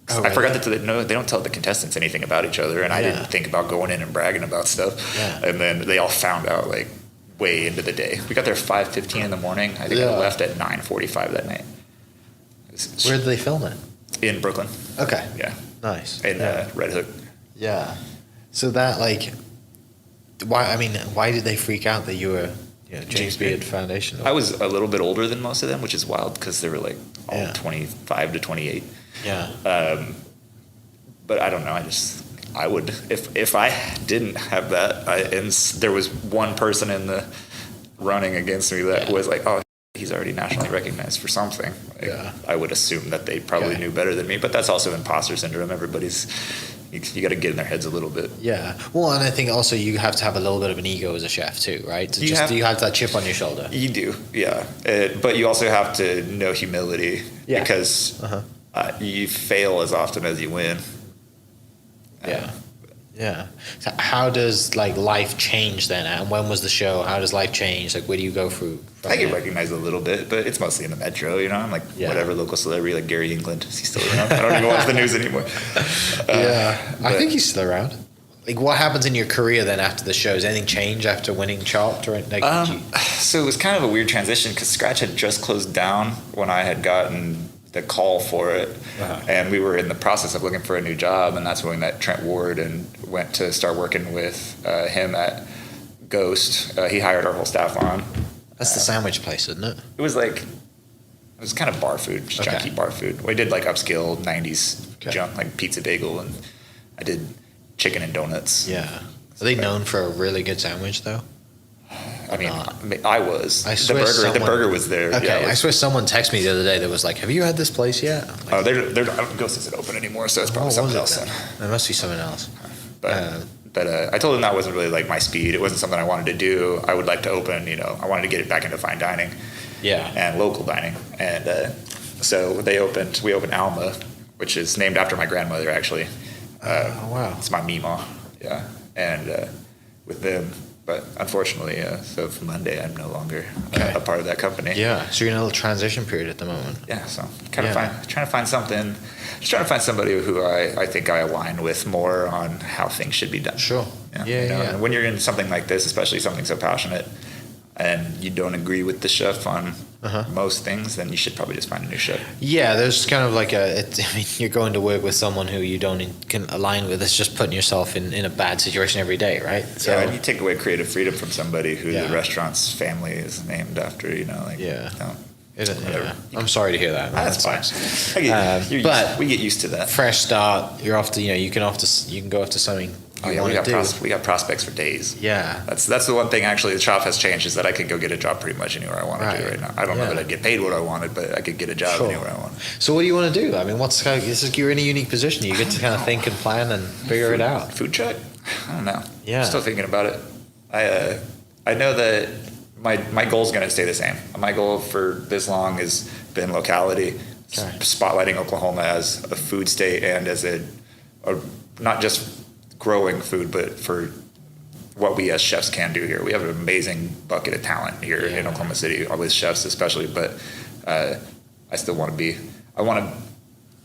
[SPEAKER 3] Oh, really? I forgot that they don't tell the contestants anything about each other, and I didn't think about going in and bragging about stuff. Yeah. And then they all found out way into the day. We got there 5:15 in the morning. I think I left at 9:45 that night.
[SPEAKER 4] Where did they film it?
[SPEAKER 3] In Brooklyn.
[SPEAKER 4] Okay.
[SPEAKER 3] Yeah.
[SPEAKER 4] Nice.
[SPEAKER 3] In Red Hook.
[SPEAKER 4] Yeah. So that why did they freak out that you were James Beard Foundation?
[SPEAKER 3] I was a little bit older than most of them, which is wild because they were all 25 to 28.
[SPEAKER 4] Yeah.
[SPEAKER 3] But I don't know. I would if I didn't have that, and there was one person in the running against me that was he's already nationally recognized for something. I would assume that they probably knew better than me, but that's also imposter syndrome. You got to get in their heads a little bit. Yeah.
[SPEAKER 4] Well, and I think also you have to have a little bit of an ego as a chef too, right? You have that chip on your shoulder.
[SPEAKER 3] You do, yeah. But you also have to know humility because you fail as often as you win.
[SPEAKER 4] Yeah. So how does life change then? And when was the show? How does life change? Where do you go through?
[SPEAKER 3] I get recognized a little bit, but it's mostly in the metro. I'm whatever local celebrity, Gary England. Is he still around? I don't even watch the news anymore.
[SPEAKER 4] I think he's still around. like what happens in your career then after the show? Does anything change after winning Chopped or like?
[SPEAKER 3] So it was kind of a weird transition because Scratch had just closed down when I had gotten the call for it, and we were in the process of looking for a new job, and that's when we met Trent Ward and went to start working with him at Ghost. He hired our whole staff on.
[SPEAKER 4] That's the sandwich place, isn't it?
[SPEAKER 3] It was kind of bar food, just junky bar food. We did like upscale 90s junk, like pizza bagel, and I did chicken and donuts.
[SPEAKER 4] Yeah. Are they known for a really good sandwich though?
[SPEAKER 3] I mean, I was.
[SPEAKER 4] I swear
[SPEAKER 3] the burger was there.
[SPEAKER 4] Okay,
[SPEAKER 3] yeah,
[SPEAKER 4] I swear someone texted me the other day that was like, "Have you had this place yet?" I'm like,
[SPEAKER 3] they're Ghost isn't open anymore, so it's probably something else.
[SPEAKER 4] There must be something else.
[SPEAKER 3] But I told him that wasn't really like my speed. It wasn't something I wanted to do. I would like to open. I wanted to get it back into fine dining.
[SPEAKER 4] Yeah.
[SPEAKER 3] And local dining, and so we opened Alma, which is named after my grandmother actually.
[SPEAKER 4] Oh wow.
[SPEAKER 3] It's my Meemaw. Yeah, and with them. But unfortunately, so from Monday, I'm no longer a part of that company.
[SPEAKER 4] Yeah, so you're in a little transition period at the moment.
[SPEAKER 3] Yeah, so trying to find something, just trying to find somebody who I think I align with more on how things should be done.
[SPEAKER 4] Sure.
[SPEAKER 3] Yeah. And when you're in something like this, especially something so passionate, and you don't agree with the chef on most things, then you should probably just find a new chef. Yeah,
[SPEAKER 4] there's kind of like you're going to work with someone who you can align with. It's just putting yourself in a bad situation every day, right?
[SPEAKER 3] So yeah, and you take away creative freedom from somebody who the restaurant's family is named after,
[SPEAKER 4] I'm sorry to hear that.
[SPEAKER 3] That's fine.
[SPEAKER 4] But
[SPEAKER 3] we get used to that.
[SPEAKER 4] Fresh start. You're off to, you can go after something.
[SPEAKER 3] We got prospects for days.
[SPEAKER 4] Yeah,
[SPEAKER 3] that's the one thing actually the shop has changed is that I could go get a job pretty much anywhere I wanted to right now. I don't know that I'd get paid what I wanted, but I could get a job anywhere I wanted.
[SPEAKER 4] So what do you want to do? I mean, you're in a unique position. You get to kind of think and plan and figure it out.
[SPEAKER 3] Food truck? I don't know.
[SPEAKER 4] Yeah,
[SPEAKER 3] I'm still thinking about it. I know that my goal is going to stay the same. My goal for this long has been locality, spotlighting Oklahoma as a food state and as a not just growing food, but for what we as chefs can do here. We have an amazing bucket of talent here in Oklahoma City, with chefs especially. But I still want to be. I want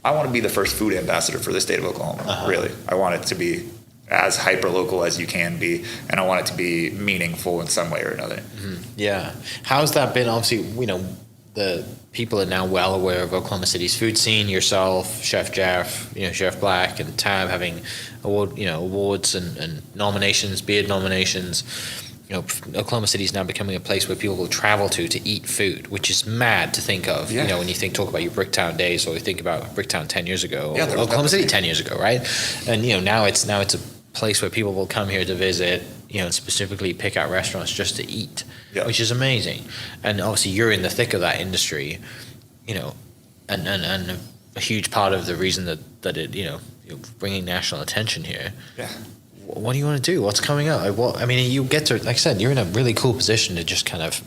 [SPEAKER 3] to be the first food ambassador for the state of Oklahoma. Really, I want it to be as hyper local as you can be, and I want it to be meaningful in some way or another.
[SPEAKER 4] Mm-hmm. Yeah, how's that been? Obviously, the people are now well aware of Oklahoma City's food scene. Yourself, Chef Jeff, Chef Black, and Tab having awards and nominations, beard nominations. Oklahoma City is now becoming a place where people will travel to eat food, which is mad to think of. When you talk about your Bricktown days, or you think about Bricktown 10 years ago, or Oklahoma City 10 years ago, right? And now it's a place where people will come here to visit, and specifically pick out restaurants just to eat, which is amazing. And obviously you're in the thick of that industry, and a huge part of the reason that it, you're bringing national attention here.
[SPEAKER 3] Yeah.
[SPEAKER 4] What do you want to do? What's coming up? You get to, like I said, you're in a really cool position to just kind of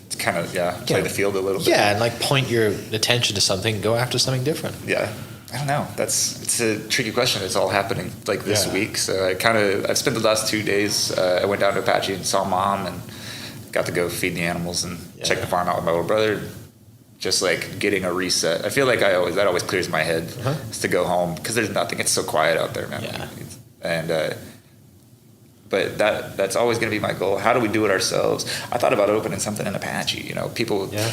[SPEAKER 3] play the field a little bit.
[SPEAKER 4] Yeah, and point your attention to something, go after something different.
[SPEAKER 3] Yeah. I don't know. It's a tricky question. It's all happening this week. So I've spent the last 2 days. I went down to Apache and saw Mom and got to go feed the animals and check the farm out with my little brother. Just getting a reset. I feel like that always clears my head is to go home because there's nothing. It's so quiet out there, man.
[SPEAKER 4] Yeah.
[SPEAKER 3] And but that's always going to be my goal. How do we do it ourselves? I thought about opening something in Apache. People. Yeah.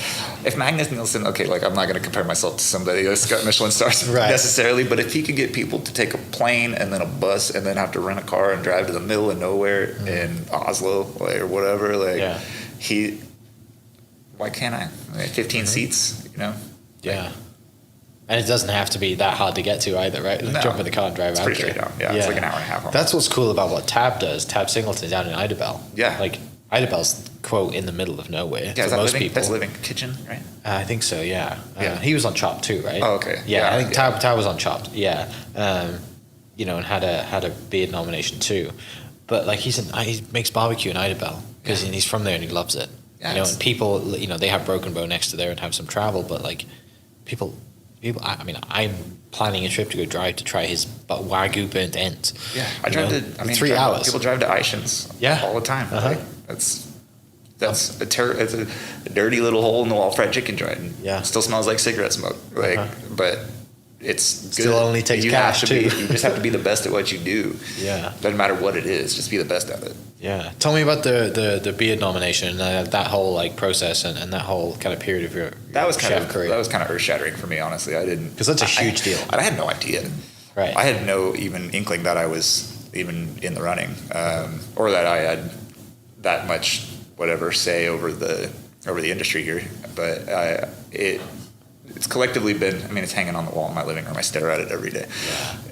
[SPEAKER 3] If Magnus Nielsen, I'm not going to compare myself to somebody that's got Michelin stars necessarily, but if he could get people to take a plane and then a bus and then have to rent a car and drive to the middle of nowhere in Oslo or whatever, why can't I? 15 seats,
[SPEAKER 4] Yeah. And it doesn't have to be that hard to get to either, right?
[SPEAKER 3] No.
[SPEAKER 4] Jump in the car and drive out there.
[SPEAKER 3] It's pretty straight down. Yeah, it's like an hour and a half home.
[SPEAKER 4] That's what's cool about what Tab does. Tab Singleton down in Idabel.
[SPEAKER 3] Yeah.
[SPEAKER 4] Idabel's, quote, in the middle of nowhere
[SPEAKER 3] for
[SPEAKER 4] most people.
[SPEAKER 3] That's Living Kitchen, right?
[SPEAKER 4] I think so, yeah. He was on Chopped too, right?
[SPEAKER 3] Oh, okay.
[SPEAKER 4] Yeah, I think Tab was on Chopped, yeah. And had a beard nomination too. But he makes barbecue in Idabel because he's from there and he loves it. Yeah, and people, they have Broken Bow next to there and have some travel, but people. I'm planning a trip to go drive to try his Wagyu burnt ends.
[SPEAKER 3] Yeah, I drive to.
[SPEAKER 4] 3 hours.
[SPEAKER 3] People drive to Ishans. All the time. That's it's a dirty little hole in the wall fried chicken joint.
[SPEAKER 4] Yeah,
[SPEAKER 3] still smells like cigarette smoke. But it's
[SPEAKER 4] Still
[SPEAKER 3] good.
[SPEAKER 4] only takes
[SPEAKER 3] you
[SPEAKER 4] cash,
[SPEAKER 3] have to
[SPEAKER 4] too.
[SPEAKER 3] Be, you just have to be the best at what you do.
[SPEAKER 4] Yeah.
[SPEAKER 3] Doesn't matter what it is, just be the best at it.
[SPEAKER 4] Yeah. Tell me about the beard nomination, that whole like process and that whole kind of period of your chef career.
[SPEAKER 3] That was kind of earth shattering for me, honestly. I didn't,
[SPEAKER 4] because that's a huge deal.
[SPEAKER 3] I had no idea.
[SPEAKER 4] Right.
[SPEAKER 3] I had no even inkling that I was even in the running, or that I had that much whatever say over the industry here. But it's collectively been. I mean, it's hanging on the wall in my living room. I stare at it every day.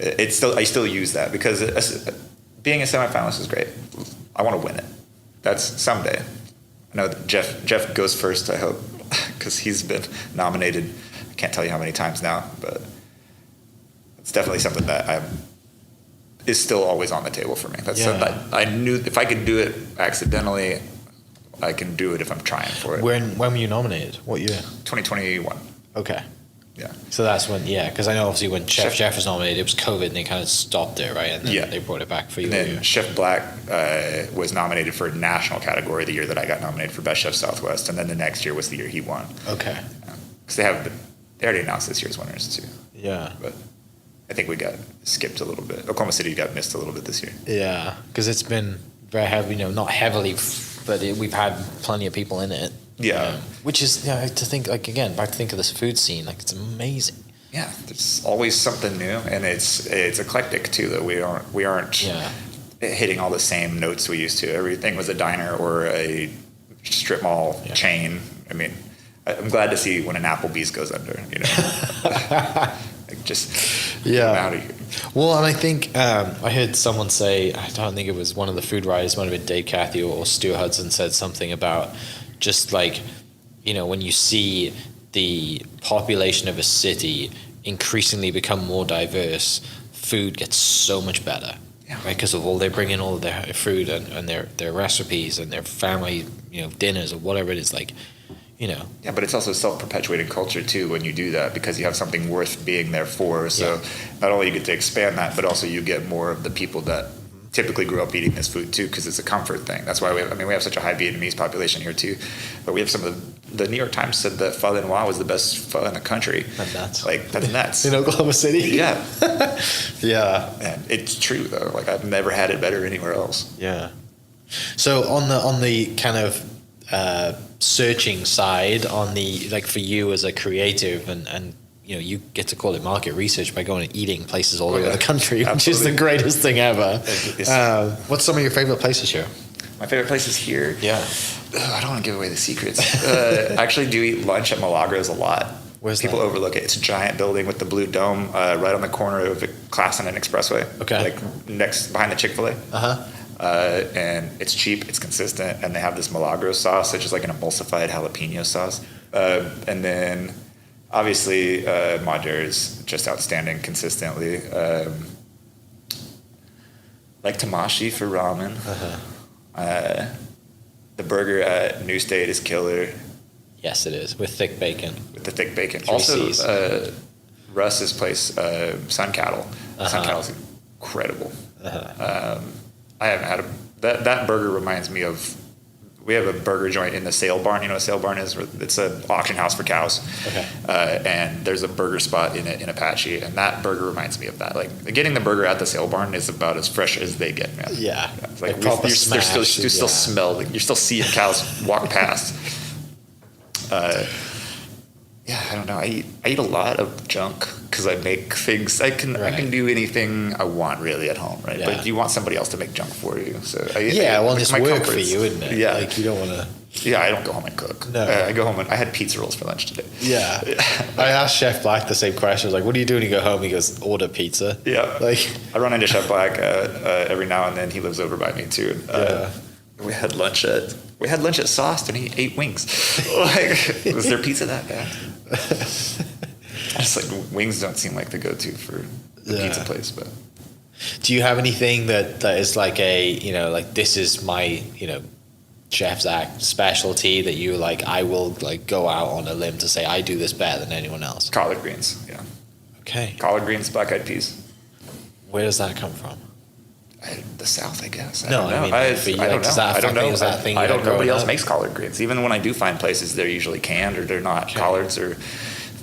[SPEAKER 3] Yeah. I still use that because being a semifinalist is great. I want to win it. That's someday. I know that Jeff goes first, I hope, because he's been nominated. I can't tell you how many times now, but it's definitely something that is still always on the table for me. That's something that I knew if I could do it accidentally, I can do it if I'm trying for it.
[SPEAKER 4] When were you nominated? What year?
[SPEAKER 3] 2021.
[SPEAKER 4] Okay.
[SPEAKER 3] Yeah.
[SPEAKER 4] So that's when, because I know obviously when Chef Jeff was nominated, it was COVID and they kind of stopped it, right? And then they brought it back for you.
[SPEAKER 3] And then Chef Black was nominated for national category the year that I got nominated for Best Chef Southwest. And then the next year was the year he won.
[SPEAKER 4] Okay.
[SPEAKER 3] Because they already announced this year's winners too.
[SPEAKER 4] Yeah.
[SPEAKER 3] But I think we got skipped a little bit. Oklahoma City got missed a little bit this year.
[SPEAKER 4] Yeah. Because it's been very heavy, not heavily, but we've had plenty of people in it.
[SPEAKER 3] Yeah.
[SPEAKER 4] Which is, to think, like, again, back to think of this food scene, like, it's amazing.
[SPEAKER 3] Yeah, there's always something new, and it's eclectic too. Though we aren't hitting all the same notes we used to. Everything was a diner or a strip mall chain. I mean, I'm glad to see when an Applebee's goes under. Like just get them out of here.
[SPEAKER 4] Well, and I think I heard someone say, I don't think it was one of the food writers, might have been Dave Cathy or Stuart Hudson, said something about just like, when you see the population of a city increasingly become more diverse, food gets so much better, right? Because of they bring in all of their food and their recipes and their family, dinners or whatever it is, like, Yeah,
[SPEAKER 3] but it's also self-perpetuating culture too when you do that, because you have something worth being there for. So not only you get to expand that, but also you get more of the people that typically grew up eating this food too, because it's a comfort thing. That's why we have such a high Vietnamese population here too. But we have some of the New York Times said that pho Lin was the best pho in the country.
[SPEAKER 4] That's nuts.
[SPEAKER 3] Like, that's nuts.
[SPEAKER 4] In Oklahoma City?
[SPEAKER 3] Yeah.
[SPEAKER 4] Yeah.
[SPEAKER 3] And it's true though. Like, I've never had it better anywhere else.
[SPEAKER 4] Yeah. So on the kind of searching side, on the, like, for you as a creative, and you get to call it market research by going and eating places all over the country, which is the greatest thing ever. What's some of your favorite places here?
[SPEAKER 3] My favorite places here?
[SPEAKER 4] Yeah.
[SPEAKER 3] I don't want to give away the secrets. I actually do eat lunch at Milagros a lot.
[SPEAKER 4] Where's
[SPEAKER 3] People
[SPEAKER 4] that?
[SPEAKER 3] overlook it. It's a giant building with the blue dome right on the corner of Classen and Expressway. Okay. Like behind the Chick-fil-A. Uh-huh. And it's cheap, it's consistent, and they have this Milagros sauce, which is like an emulsified jalapeno sauce. And then obviously Majer is just outstanding consistently. Like Tamashi for ramen. Uh-huh. The burger at New State is killer.
[SPEAKER 4] Yes, it is, with thick bacon.
[SPEAKER 3] With the thick bacon. Also, Russ's place, Sun Cattle. Sun Cattle's incredible. I haven't had that burger reminds me of, we have a burger joint in the sale barn. You know what a sale barn is? It's an auction house for cows. Okay. And there's a burger spot in Apache, and that burger reminds me of that. Like, getting the burger at the sale barn is about as fresh as they get, man.
[SPEAKER 4] Yeah.
[SPEAKER 3] It's like you still smell, like, you're still seeing cows walk past. I don't know. I eat a lot of junk because I make things. I can do anything I want really at home, right? Yeah. But you want somebody else to make junk for you. So
[SPEAKER 4] it's work for you, isn't it?
[SPEAKER 3] Yeah,
[SPEAKER 4] like, you don't want to.
[SPEAKER 3] Yeah, I don't go home and cook. No, I go home and I had pizza rolls for lunch today.
[SPEAKER 4] Yeah, I asked Chef Black the same question. I was like, "What do you do when you go home?" He goes, "Order pizza."
[SPEAKER 3] Yeah,
[SPEAKER 4] like,
[SPEAKER 3] I run into Chef Black every now and then. He lives over by me too. We had lunch at Sauced and he ate wings. Like, was there pizza that bad? Just like, wings don't seem like the go-to for the pizza place. But
[SPEAKER 4] do you have anything that is like like, this is my Chef Zach specialty that you like? I will like go out on a limb to say I do this better than anyone else.
[SPEAKER 3] Collard greens, yeah.
[SPEAKER 4] Okay.
[SPEAKER 3] Collard greens, black-eyed peas.
[SPEAKER 4] Where does that come from?
[SPEAKER 3] The South, I guess.
[SPEAKER 4] I don't know.
[SPEAKER 3] I don't know. Nobody else makes collard greens. Even when I do find places, they're usually canned or they're not collards or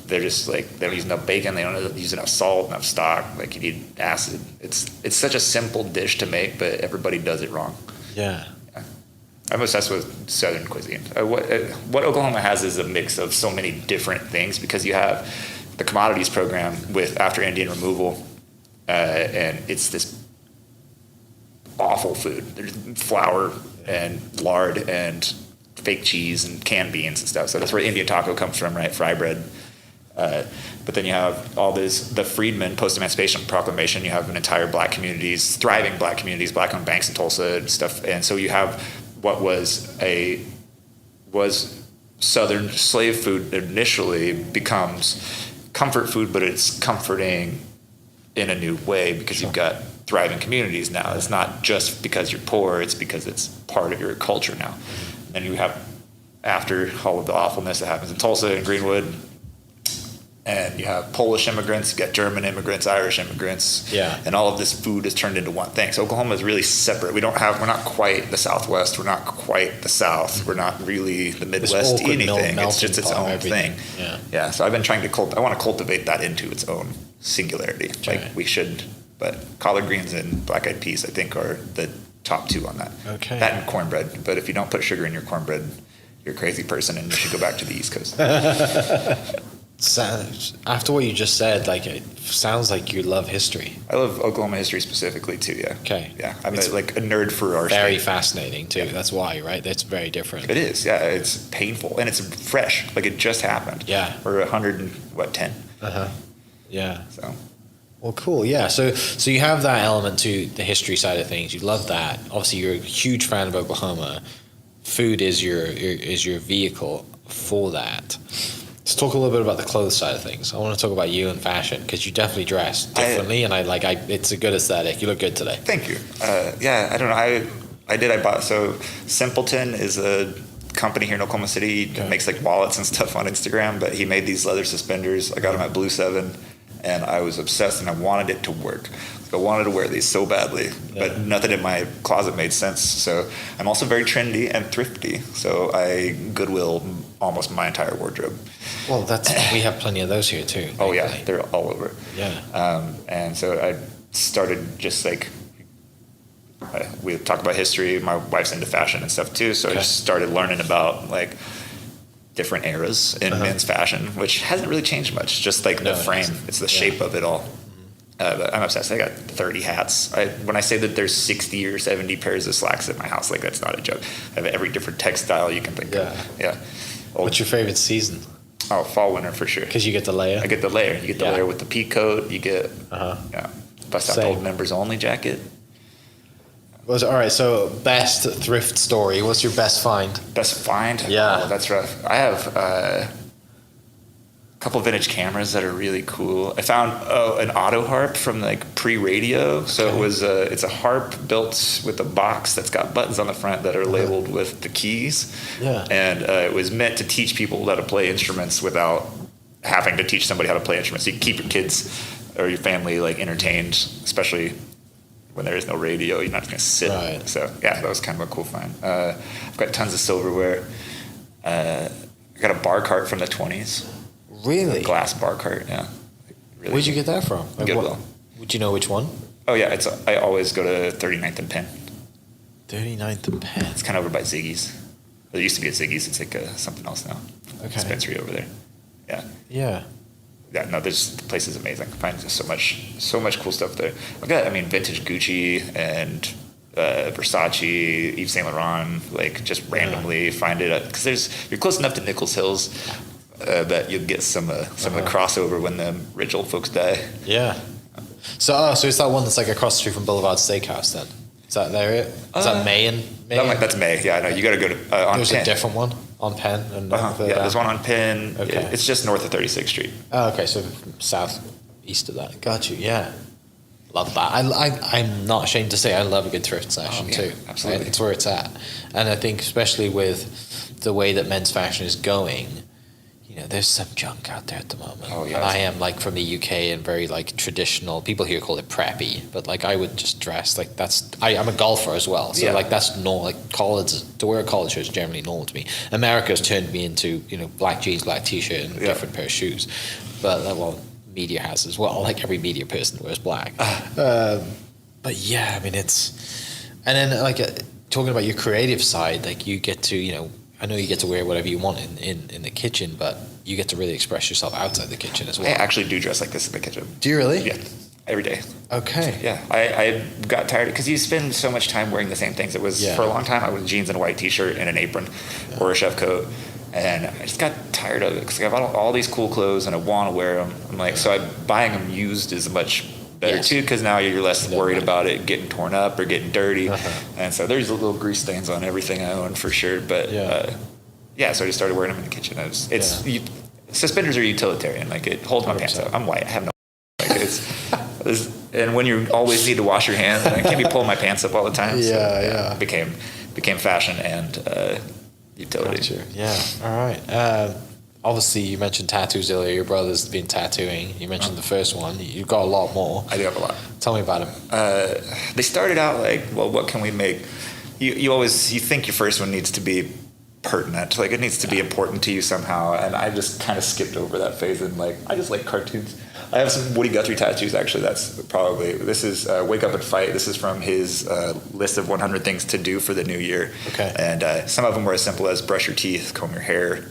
[SPEAKER 3] they're just like, they don't use enough bacon, they don't use enough salt, enough stock. Like, you need acid. It's such a simple dish to make, but everybody does it wrong.
[SPEAKER 4] Yeah.
[SPEAKER 3] I'm obsessed with Southern cuisine. What Oklahoma has is a mix of so many different things, because you have the commodities program with after Indian removal, and it's this awful food. There's flour and lard and fake cheese and canned beans and stuff. So that's where Indian taco comes from, right? Fry bread. But then you have all this, the Freedmen post-emancipation proclamation. You have an entire black communities, thriving black communities, black-owned banks in Tulsa and stuff. And so you have what was Southern slave food initially becomes comfort food, but it's comforting in a new way, because you've got thriving communities now. It's not just because you're poor, it's because it's part of your culture now. And you have, after all of the awfulness that happens in Tulsa and Greenwood, and you have Polish immigrants, you got German immigrants, Irish immigrants, and all of this food is turned into one thing. So Oklahoma is really separate. We're not quite the Southwest, we're not quite the South, we're not really the Midwest, anything. It's just its own thing. Yeah. So I've been trying to I want to cultivate that into its own singularity.
[SPEAKER 4] Okay.
[SPEAKER 3] Like we should, but collard greens and black-eyed peas, I think, are the top two on that.
[SPEAKER 4] Okay.
[SPEAKER 3] That and cornbread. But if you don't put sugar in your cornbread, you're a crazy person, and you should go back to the East Coast.
[SPEAKER 4] After what you just said, like, it sounds like you love history.
[SPEAKER 3] I love Oklahoma history specifically too. Yeah.
[SPEAKER 4] Okay.
[SPEAKER 3] Yeah, I'm a nerd for our
[SPEAKER 4] very
[SPEAKER 3] state.
[SPEAKER 4] Fascinating too. That's why, right? That's very different.
[SPEAKER 3] It is. Yeah, it's painful and it's fresh. Like, it just happened.
[SPEAKER 4] Yeah.
[SPEAKER 3] We're 110.
[SPEAKER 4] Yeah.
[SPEAKER 3] So.
[SPEAKER 4] Well, cool. Yeah. So you have that element to the history side of things. You love that. Obviously, you're a huge fan of Oklahoma. Food is your vehicle for that. Let's talk a little bit about the clothes side of things. I want to talk about you and fashion, because you definitely dress differently, and it's a good aesthetic. You look good today.
[SPEAKER 3] Thank you. I don't know. I bought, so Simpleton is a company here in Oklahoma City. He makes like wallets and stuff on Instagram, but he made these leather suspenders. I got them at Blue 7, and I was obsessed, and I wanted it to work. I wanted to wear these so badly, but nothing in my closet made sense. So I'm also very trendy and thrifty. So I Goodwill almost my entire wardrobe.
[SPEAKER 4] Well, we have plenty of those here too.
[SPEAKER 3] Oh yeah, they're all over.
[SPEAKER 4] Yeah.
[SPEAKER 3] And so I started just like, we talk about history. My wife's into fashion and stuff too, so I just started learning about like different eras in men's fashion, which hasn't really changed much. Just like the frame, it's the shape of it all. But I'm obsessed. I got 30 hats. When I say that there's 60 or 70 pairs of slacks in my house, like, that's not a joke. I have every different textile you can think of. Yeah.
[SPEAKER 4] What's your favorite season?
[SPEAKER 3] Oh, fall, winter for sure.
[SPEAKER 4] Because you get the layer.
[SPEAKER 3] I get the layer. You get the layer with the pea coat. You get bust out the old members only jacket.
[SPEAKER 4] All right, so best thrift story. What's your best find?
[SPEAKER 3] Best find?
[SPEAKER 4] Yeah.
[SPEAKER 3] Oh, that's rough. I have a couple vintage cameras that are really cool. I found an auto harp from like pre-radio. So it's a harp built with a box that's got buttons on the front that are labeled with the keys.
[SPEAKER 4] Yeah.
[SPEAKER 3] And it was meant to teach people how to play instruments without having to teach somebody how to play instruments. So you can keep your kids or your family like entertained, especially when there is no radio. You're not just going to sit.
[SPEAKER 4] Right.
[SPEAKER 3] So yeah, that was kind of a cool find. I've got tons of silverware. I got a bar cart from the 20s.
[SPEAKER 4] Really?
[SPEAKER 3] A glass bar cart, yeah. Really.
[SPEAKER 4] Where'd you get that from?
[SPEAKER 3] Goodwill.
[SPEAKER 4] Would you know which one?
[SPEAKER 3] Oh yeah, I always go to 39th and Penn.
[SPEAKER 4] 39th and Penn.
[SPEAKER 3] It's kind of over by Ziggy's. It used to be at Ziggy's. It's like something else now.
[SPEAKER 4] Okay.
[SPEAKER 3] Dispensary over there. Yeah.
[SPEAKER 4] Yeah.
[SPEAKER 3] Yeah. No, the place is amazing. I find just so much cool stuff there. I've got, vintage Gucci and Versace, Yves Saint Laurent. Like, just randomly find it because you're close enough to Nichols Hills that you'll get some of the crossover when the rich old folks die.
[SPEAKER 4] Yeah. So it's that one that's like across the street from Boulevard Steakhouse then? Is that there? Is that May?
[SPEAKER 3] That's May. Yeah, I know. You got to go to on
[SPEAKER 4] There's
[SPEAKER 3] Penn.
[SPEAKER 4] a different one on Penn. And
[SPEAKER 3] there's one on Penn.
[SPEAKER 4] Okay.
[SPEAKER 3] It's just north of 36th Street.
[SPEAKER 4] Oh, okay. So southeast of that. Got you. Yeah. Love that. I'm not ashamed to say I love a good thrift session too.
[SPEAKER 3] Absolutely.
[SPEAKER 4] It's where it's at. And I think especially with the way that men's fashion is going, there's some junk out there at the moment.
[SPEAKER 3] Oh, yes.
[SPEAKER 4] And I am like from the UK and very like traditional. People here call it preppy, but like I would just dress like I'm a golfer as well, so like that's normal. Like college, to wear a college shirt is generally normal to me. America's turned me into black jeans, black t-shirt, and a different pair of shoes. But media has as well. Like every media person wears black. But yeah, I mean and then like talking about your creative side, like you get to I know you get to wear whatever you want in the kitchen, but you get to really express yourself outside the kitchen as well.
[SPEAKER 3] I actually do dress like this in the kitchen.
[SPEAKER 4] Do you really?
[SPEAKER 3] Yeah, every day.
[SPEAKER 4] Okay.
[SPEAKER 3] Yeah, I got tired because you spend so much time wearing the same things. It was for a long time I was jeans and a white t-shirt and an apron or a chef coat, and I just got tired of it because I have all these cool clothes and I want to wear them. I'm like, so buying them used is much better too, because now you're less worried about it getting torn up or getting dirty. And so there's little grease stains on everything I own for sure. But so I just started wearing them in the kitchen. Suspenders are utilitarian. Like it holds my 100%. Pants up. I'm white. I have no. Like and when you always need to wash your hands, I can't be pulling my pants up all the time. It became fashion and utility.
[SPEAKER 4] Gotcha. Yeah. All right. Obviously, you mentioned tattoos earlier. Your brother's been tattooing. You mentioned the first one. You've got a lot more.
[SPEAKER 3] I do have a lot.
[SPEAKER 4] Tell me about them.
[SPEAKER 3] They started out like, well, what can we make? You think your first one needs to be pertinent. Like it needs to be important to you somehow. And I just kind of skipped over that phase and I just like cartoons. I have some Woody Guthrie tattoos actually. This is Wake Up and Fight. This is from his list of 100 things to do for the new year.
[SPEAKER 4] Okay.
[SPEAKER 3] And some of them were as simple as brush your teeth, comb your hair,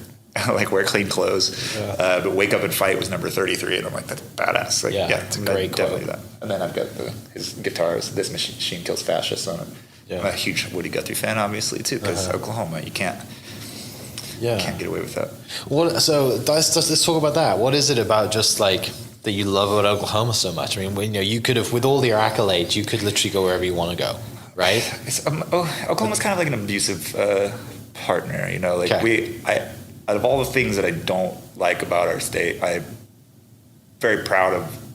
[SPEAKER 3] like wear clean clothes. But Wake Up and Fight was number 33, and I'm like, that's badass. Like,
[SPEAKER 4] it's a great
[SPEAKER 3] definitely
[SPEAKER 4] quote.
[SPEAKER 3] that. And then I've got his guitars, This Machine Kills Fascists on it. I'm a huge Woody Guthrie fan, obviously, too, because Oklahoma, you can't get away with that.
[SPEAKER 4] So let's talk about that. What is it about just like that you love about Oklahoma so much? I mean, you could have, with all your accolades, you could literally go wherever you want to go, right?
[SPEAKER 3] Oklahoma's kind of like an abusive partner, out of all the things that I don't like about our state, I'm very proud of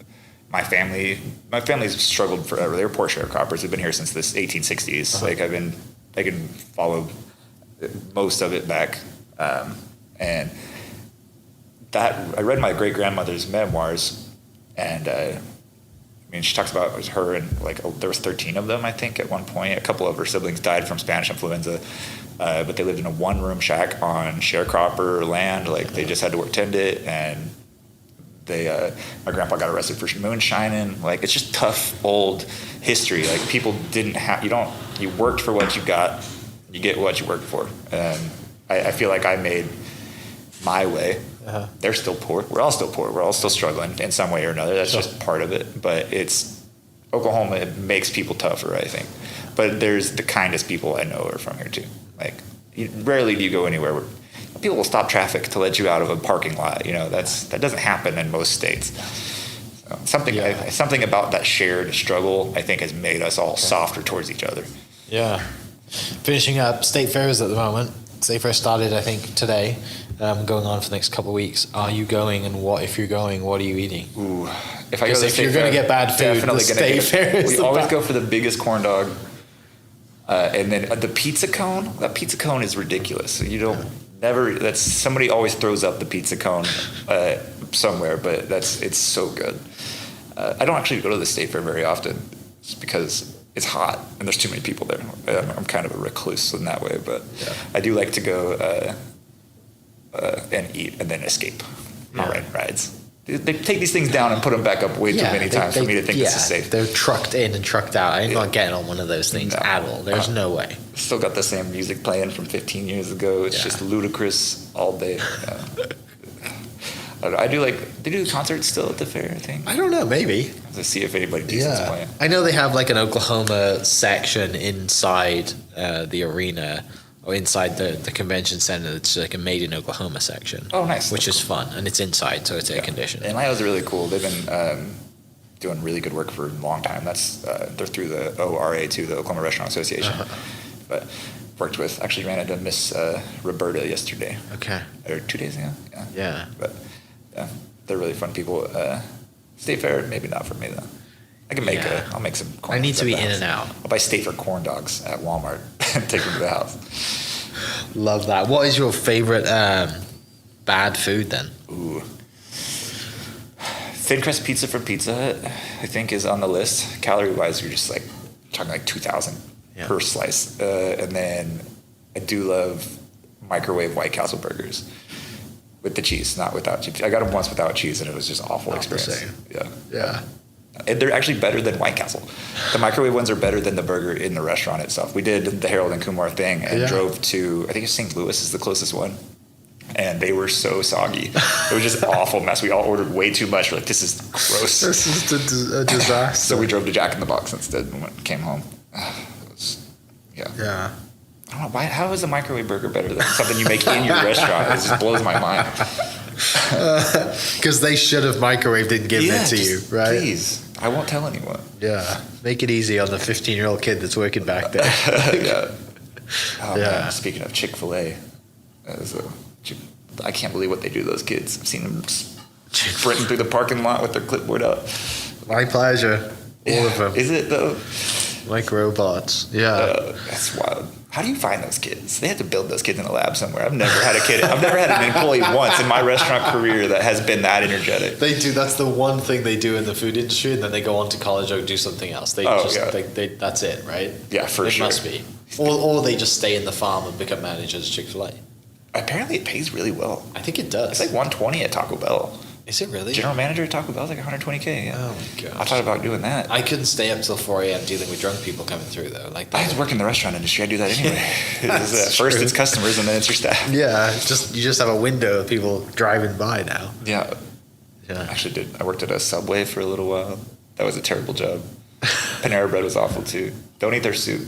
[SPEAKER 3] my family. My family's struggled forever. They were poor sharecroppers. They've been here since the 1860s. Like I can follow most of it back. And that I read my great grandmother's memoirs, and she talks about it was her and there was 13 of them, I think, at one point. A couple of her siblings died from Spanish influenza, but they lived in a one-room shack on sharecropper land. Like they just had to tend it, and my grandpa got arrested for moonshining. Like it's just tough old history. Like people didn't have. You worked for what you got. You get what you worked for, and I feel like I made my way. They're still poor. We're all still poor. We're all still struggling in some way or another. That's just part of it. But it's Oklahoma. It makes people tougher, I think. But there's the kindest people I know are from here too. Like rarely do you go anywhere where people will stop traffic to let you out of a parking lot. That doesn't happen in most states. So something about that shared struggle, I think, has made us all softer towards each other.
[SPEAKER 4] Yeah. Finishing up State Fairs at the moment. State Fair started, I think, today. Going on for the next couple of weeks. Are you going, and if you're going, what are you eating?
[SPEAKER 3] Ooh, if I go to the
[SPEAKER 4] if you're going to get bad food, the State Fair is
[SPEAKER 3] we always go for the biggest corn dog, and then the pizza cone. That pizza cone is ridiculous. You don't That's somebody always throws up the pizza cone somewhere, but it's so good. I don't actually go to the State Fair very often, just because it's hot and there's too many people there. I'm kind of a recluse in that way, but I do like to go and eat and then escape on rides. They take these things down and put them back up way too many times for me to think this is safe.
[SPEAKER 4] They're trucked in and trucked out. I'm not getting on one of those things at all. There's no way.
[SPEAKER 3] Still got the same music playing from 15 years ago. It's just ludicrous all day. I do they do concerts still at the fair, I think.
[SPEAKER 4] I don't know, maybe.
[SPEAKER 3] To see if anybody decent's playing.
[SPEAKER 4] I know they have an Oklahoma section inside the arena, or inside the convention center. It's like a Made in Oklahoma section.
[SPEAKER 3] Oh, nice.
[SPEAKER 4] Which is fun, and it's inside, so it's air conditioned.
[SPEAKER 3] And Lio's really cool. They've been doing really good work for a long time. They're through the ORA too, the Oklahoma Restaurant Association. But actually ran into Miss Roberta yesterday.
[SPEAKER 4] Okay.
[SPEAKER 3] Or 2 days ago.
[SPEAKER 4] Yeah.
[SPEAKER 3] But they're really fun people. State Fair, maybe not for me though. I can make I'll make some corn
[SPEAKER 4] I need
[SPEAKER 3] dogs
[SPEAKER 4] to be
[SPEAKER 3] at the
[SPEAKER 4] in
[SPEAKER 3] house.
[SPEAKER 4] and out.
[SPEAKER 3] I'll buy State Fair corn dogs at Walmart and take them to the house.
[SPEAKER 4] Love that. What is your favorite bad food then?
[SPEAKER 3] Ooh. Thin crust pizza from Pizza Hut, I think, is on the list. Calorie wise, you're just like talking like 2,000 per slice. And then I do love microwave White Castle burgers with the cheese, not without cheese. I got them once without cheese, and it was just an awful experience.
[SPEAKER 4] Yeah.
[SPEAKER 3] And they're actually better than White Castle. The microwave ones are better than the burger in the restaurant itself. We did the Harold and Kumar thing and drove to, I think it's St. Louis is the closest one. And they were so soggy. It was just an awful mess. We all ordered way too much. We're like, this is gross.
[SPEAKER 4] This is a disaster.
[SPEAKER 3] So we drove to Jack in the Box instead and came home. Yeah. I don't know why. How is a microwave burger better than something you make in your restaurant? It just blows my mind.
[SPEAKER 4] Because they should have microwaved it and given it to you, right?
[SPEAKER 3] Please, I won't tell anyone.
[SPEAKER 4] Yeah, make it easy on the 15-year-old kid that's working back there.
[SPEAKER 3] Yeah. Oh, man. Speaking of Chick-fil-A, I can't believe what they do to those kids. I've seen them sprinting through the parking lot with their clipboard up.
[SPEAKER 4] My pleasure. All of them.
[SPEAKER 3] Is it though?
[SPEAKER 4] Like robots. Yeah.
[SPEAKER 3] That's wild. How do you find those kids? They have to build those kids in a lab somewhere. I've never had a kid. I've never had an employee once in my restaurant career that has been that energetic.
[SPEAKER 4] They do. That's the one thing they do in the food industry, and then they go on to college or do something else. That's it, right?
[SPEAKER 3] Yeah, for sure.
[SPEAKER 4] It must be. Or they just stay in the farm and become managers at Chick-fil-A.
[SPEAKER 3] Apparently, it pays really well.
[SPEAKER 4] I think it does.
[SPEAKER 3] It's like $120 at Taco Bell.
[SPEAKER 4] Is it really?
[SPEAKER 3] General manager at Taco Bell is like $120K. Yeah.
[SPEAKER 4] Oh my gosh.
[SPEAKER 3] I thought about doing that.
[SPEAKER 4] I couldn't stay up till 4 a.m. dealing with drunk people coming through though. Like
[SPEAKER 3] I work in the restaurant industry. I do that anyway. First it's customers and then it's your staff.
[SPEAKER 4] Yeah, you just have a window of people driving by now.
[SPEAKER 3] Yeah. I actually did. I worked at a Subway for a little while. That was a terrible job. Panera Bread was awful too. Don't eat their soup.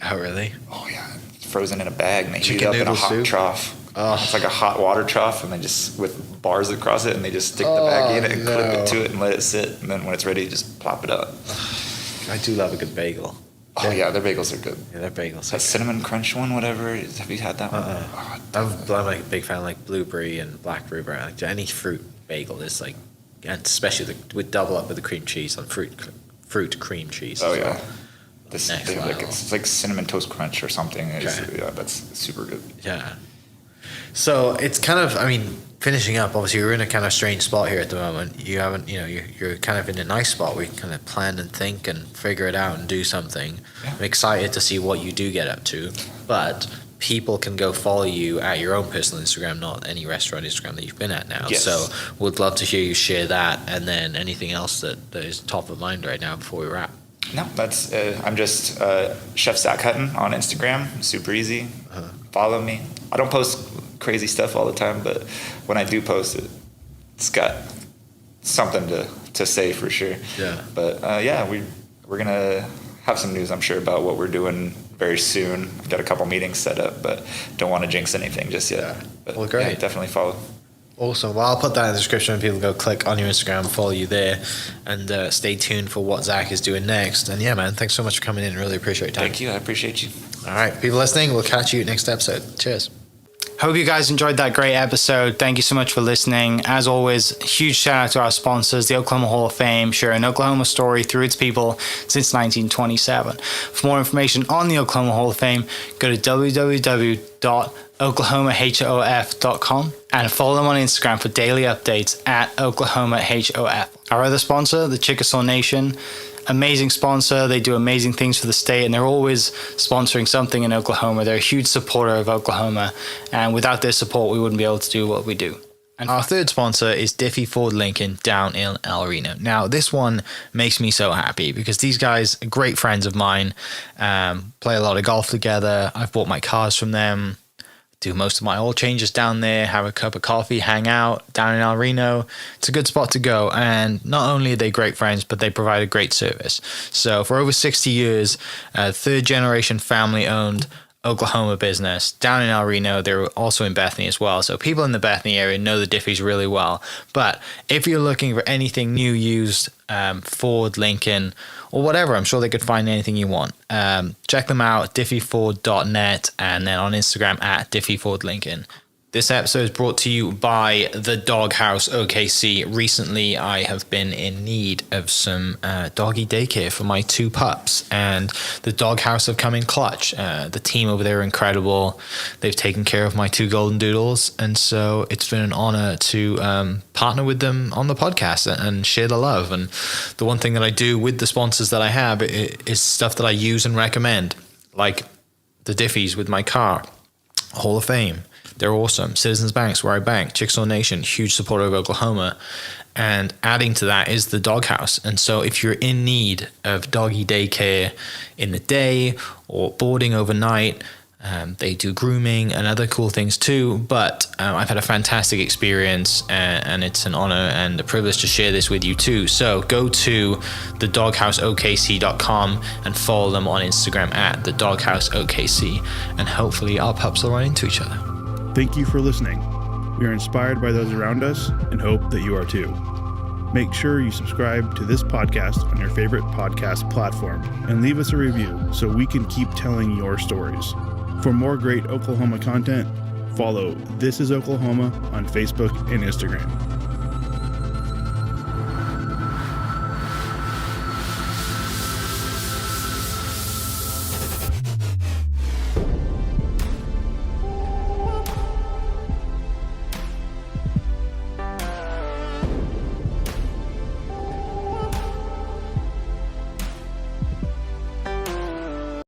[SPEAKER 4] Oh really?
[SPEAKER 3] Oh yeah, it's frozen in a bag and they heat it
[SPEAKER 4] Chicken
[SPEAKER 3] up in a
[SPEAKER 4] noodle
[SPEAKER 3] hot
[SPEAKER 4] soup?
[SPEAKER 3] trough.
[SPEAKER 4] Oh.
[SPEAKER 3] It's like a hot water trough, and they just with bars across it, and they just stick the baggie in it and clip it to it and let it sit, and then when it's ready, just plop it up.
[SPEAKER 4] I do love a good bagel.
[SPEAKER 3] Oh yeah, their bagels are good.
[SPEAKER 4] Yeah, their bagels.
[SPEAKER 3] That cinnamon crunch one, whatever. Have you had that one?
[SPEAKER 4] I'm like a big fan of like blueberry and blackberry. Like any fruit bagel is like, and especially with double up with the cream cheese on fruit cream cheese.
[SPEAKER 3] Oh yeah.
[SPEAKER 4] Well.
[SPEAKER 3] It's like cinnamon toast crunch or something. Yeah, that's super good.
[SPEAKER 4] Yeah. So it's kind of, finishing up, obviously you're in a kind of strange spot here at the moment. You haven't, you're kind of in a nice spot where you can kind of plan and think and figure it out and do something. Yeah. I'm excited to see what you do get up to, but people can go follow you at your own personal Instagram, not any restaurant Instagram that you've been at now.
[SPEAKER 3] Yes.
[SPEAKER 4] So would love to hear you share that, and then anything else that is top of mind right now before we wrap.
[SPEAKER 3] No, that's I'm just Chef Zach Hutton on Instagram. Super easy. Follow me. I don't post crazy stuff all the time, but when I do post it, it's got something to say for sure. Yeah. But we're gonna have some news, I'm sure, about what we're doing very soon. I've got a couple meetings set up, but don't want to jinx anything just yet. Yeah. But well, great. Yeah, definitely follow.
[SPEAKER 4] Awesome. Well, I'll put that in the description. People go click on your Instagram, follow you there, and stay tuned for what Zach is doing next. And yeah, man, thanks so much for coming in. Really appreciate your time.
[SPEAKER 3] Thank you. I appreciate you.
[SPEAKER 4] All right, people listening, we'll catch you next episode. Cheers.
[SPEAKER 2] Hope you guys enjoyed that great episode. Thank you so much for listening. As always, huge shout out to our sponsors, the Oklahoma Hall of Fame, sharing Oklahoma story through its people since 1927. For more information on the Oklahoma Hall of Fame, go to www.oklahomahof.com and follow them on Instagram for daily updates at oklahomahof. Our other sponsor, the Chickasaw Nation, amazing sponsor. They do amazing things for the state, and they're always sponsoring something in Oklahoma. They're a huge supporter of Oklahoma, and without their support, we wouldn't be able to do what we do. And our third sponsor is Diffie Ford Lincoln down in El Reno. Now, this one makes me so happy because these guys are great friends of mine, play a lot of golf together. I've bought my cars from them, do most of my oil changes down there, have a cup of coffee, hang out down in El Reno. It's a good spot to go. And not only are they great friends, but they provide a great service. So for over 60 years, third generation family owned Oklahoma business down in El Reno. They're also in Bethany as well. So people in the Bethany area know the Diffies really well. But if you're looking for anything new, used, Ford, Lincoln, or whatever, I'm sure they could find anything you want. Check them out, diffieford.net, and then on Instagram at diffiefordlincoln. This episode is brought to you by the Doghouse OKC. Recently, I have been in need of some doggy daycare for my 2 pups, and the Doghouse have come in clutch. The team over there are incredible. They've taken care of my 2 golden doodles, and so it's been an honor to partner with them on the podcast and share the love. And the one thing that I do with the sponsors that I have is stuff that I use and recommend, like the Diffies with my car, Hall of Fame. They're awesome. Citizens Banks, where I bank. Chickasaw Nation, huge supporter of Oklahoma. And adding to that is the Doghouse. And so if you're in need of doggy daycare in the day or boarding overnight, they do grooming and other cool things too. But I've had a fantastic experience, and it's an honor and a privilege to share this with you too. So go to thedoghouseokc.com and follow them on Instagram at thedoghouseokc. And hopefully our pups will run into each other.
[SPEAKER 1] Thank you for listening. We are inspired by those around us and hope that you are too. Make sure you subscribe to this podcast on your favorite podcast platform and leave us a review so we can keep telling your stories. For more great Oklahoma content, follow This Is Oklahoma on Facebook and Instagram.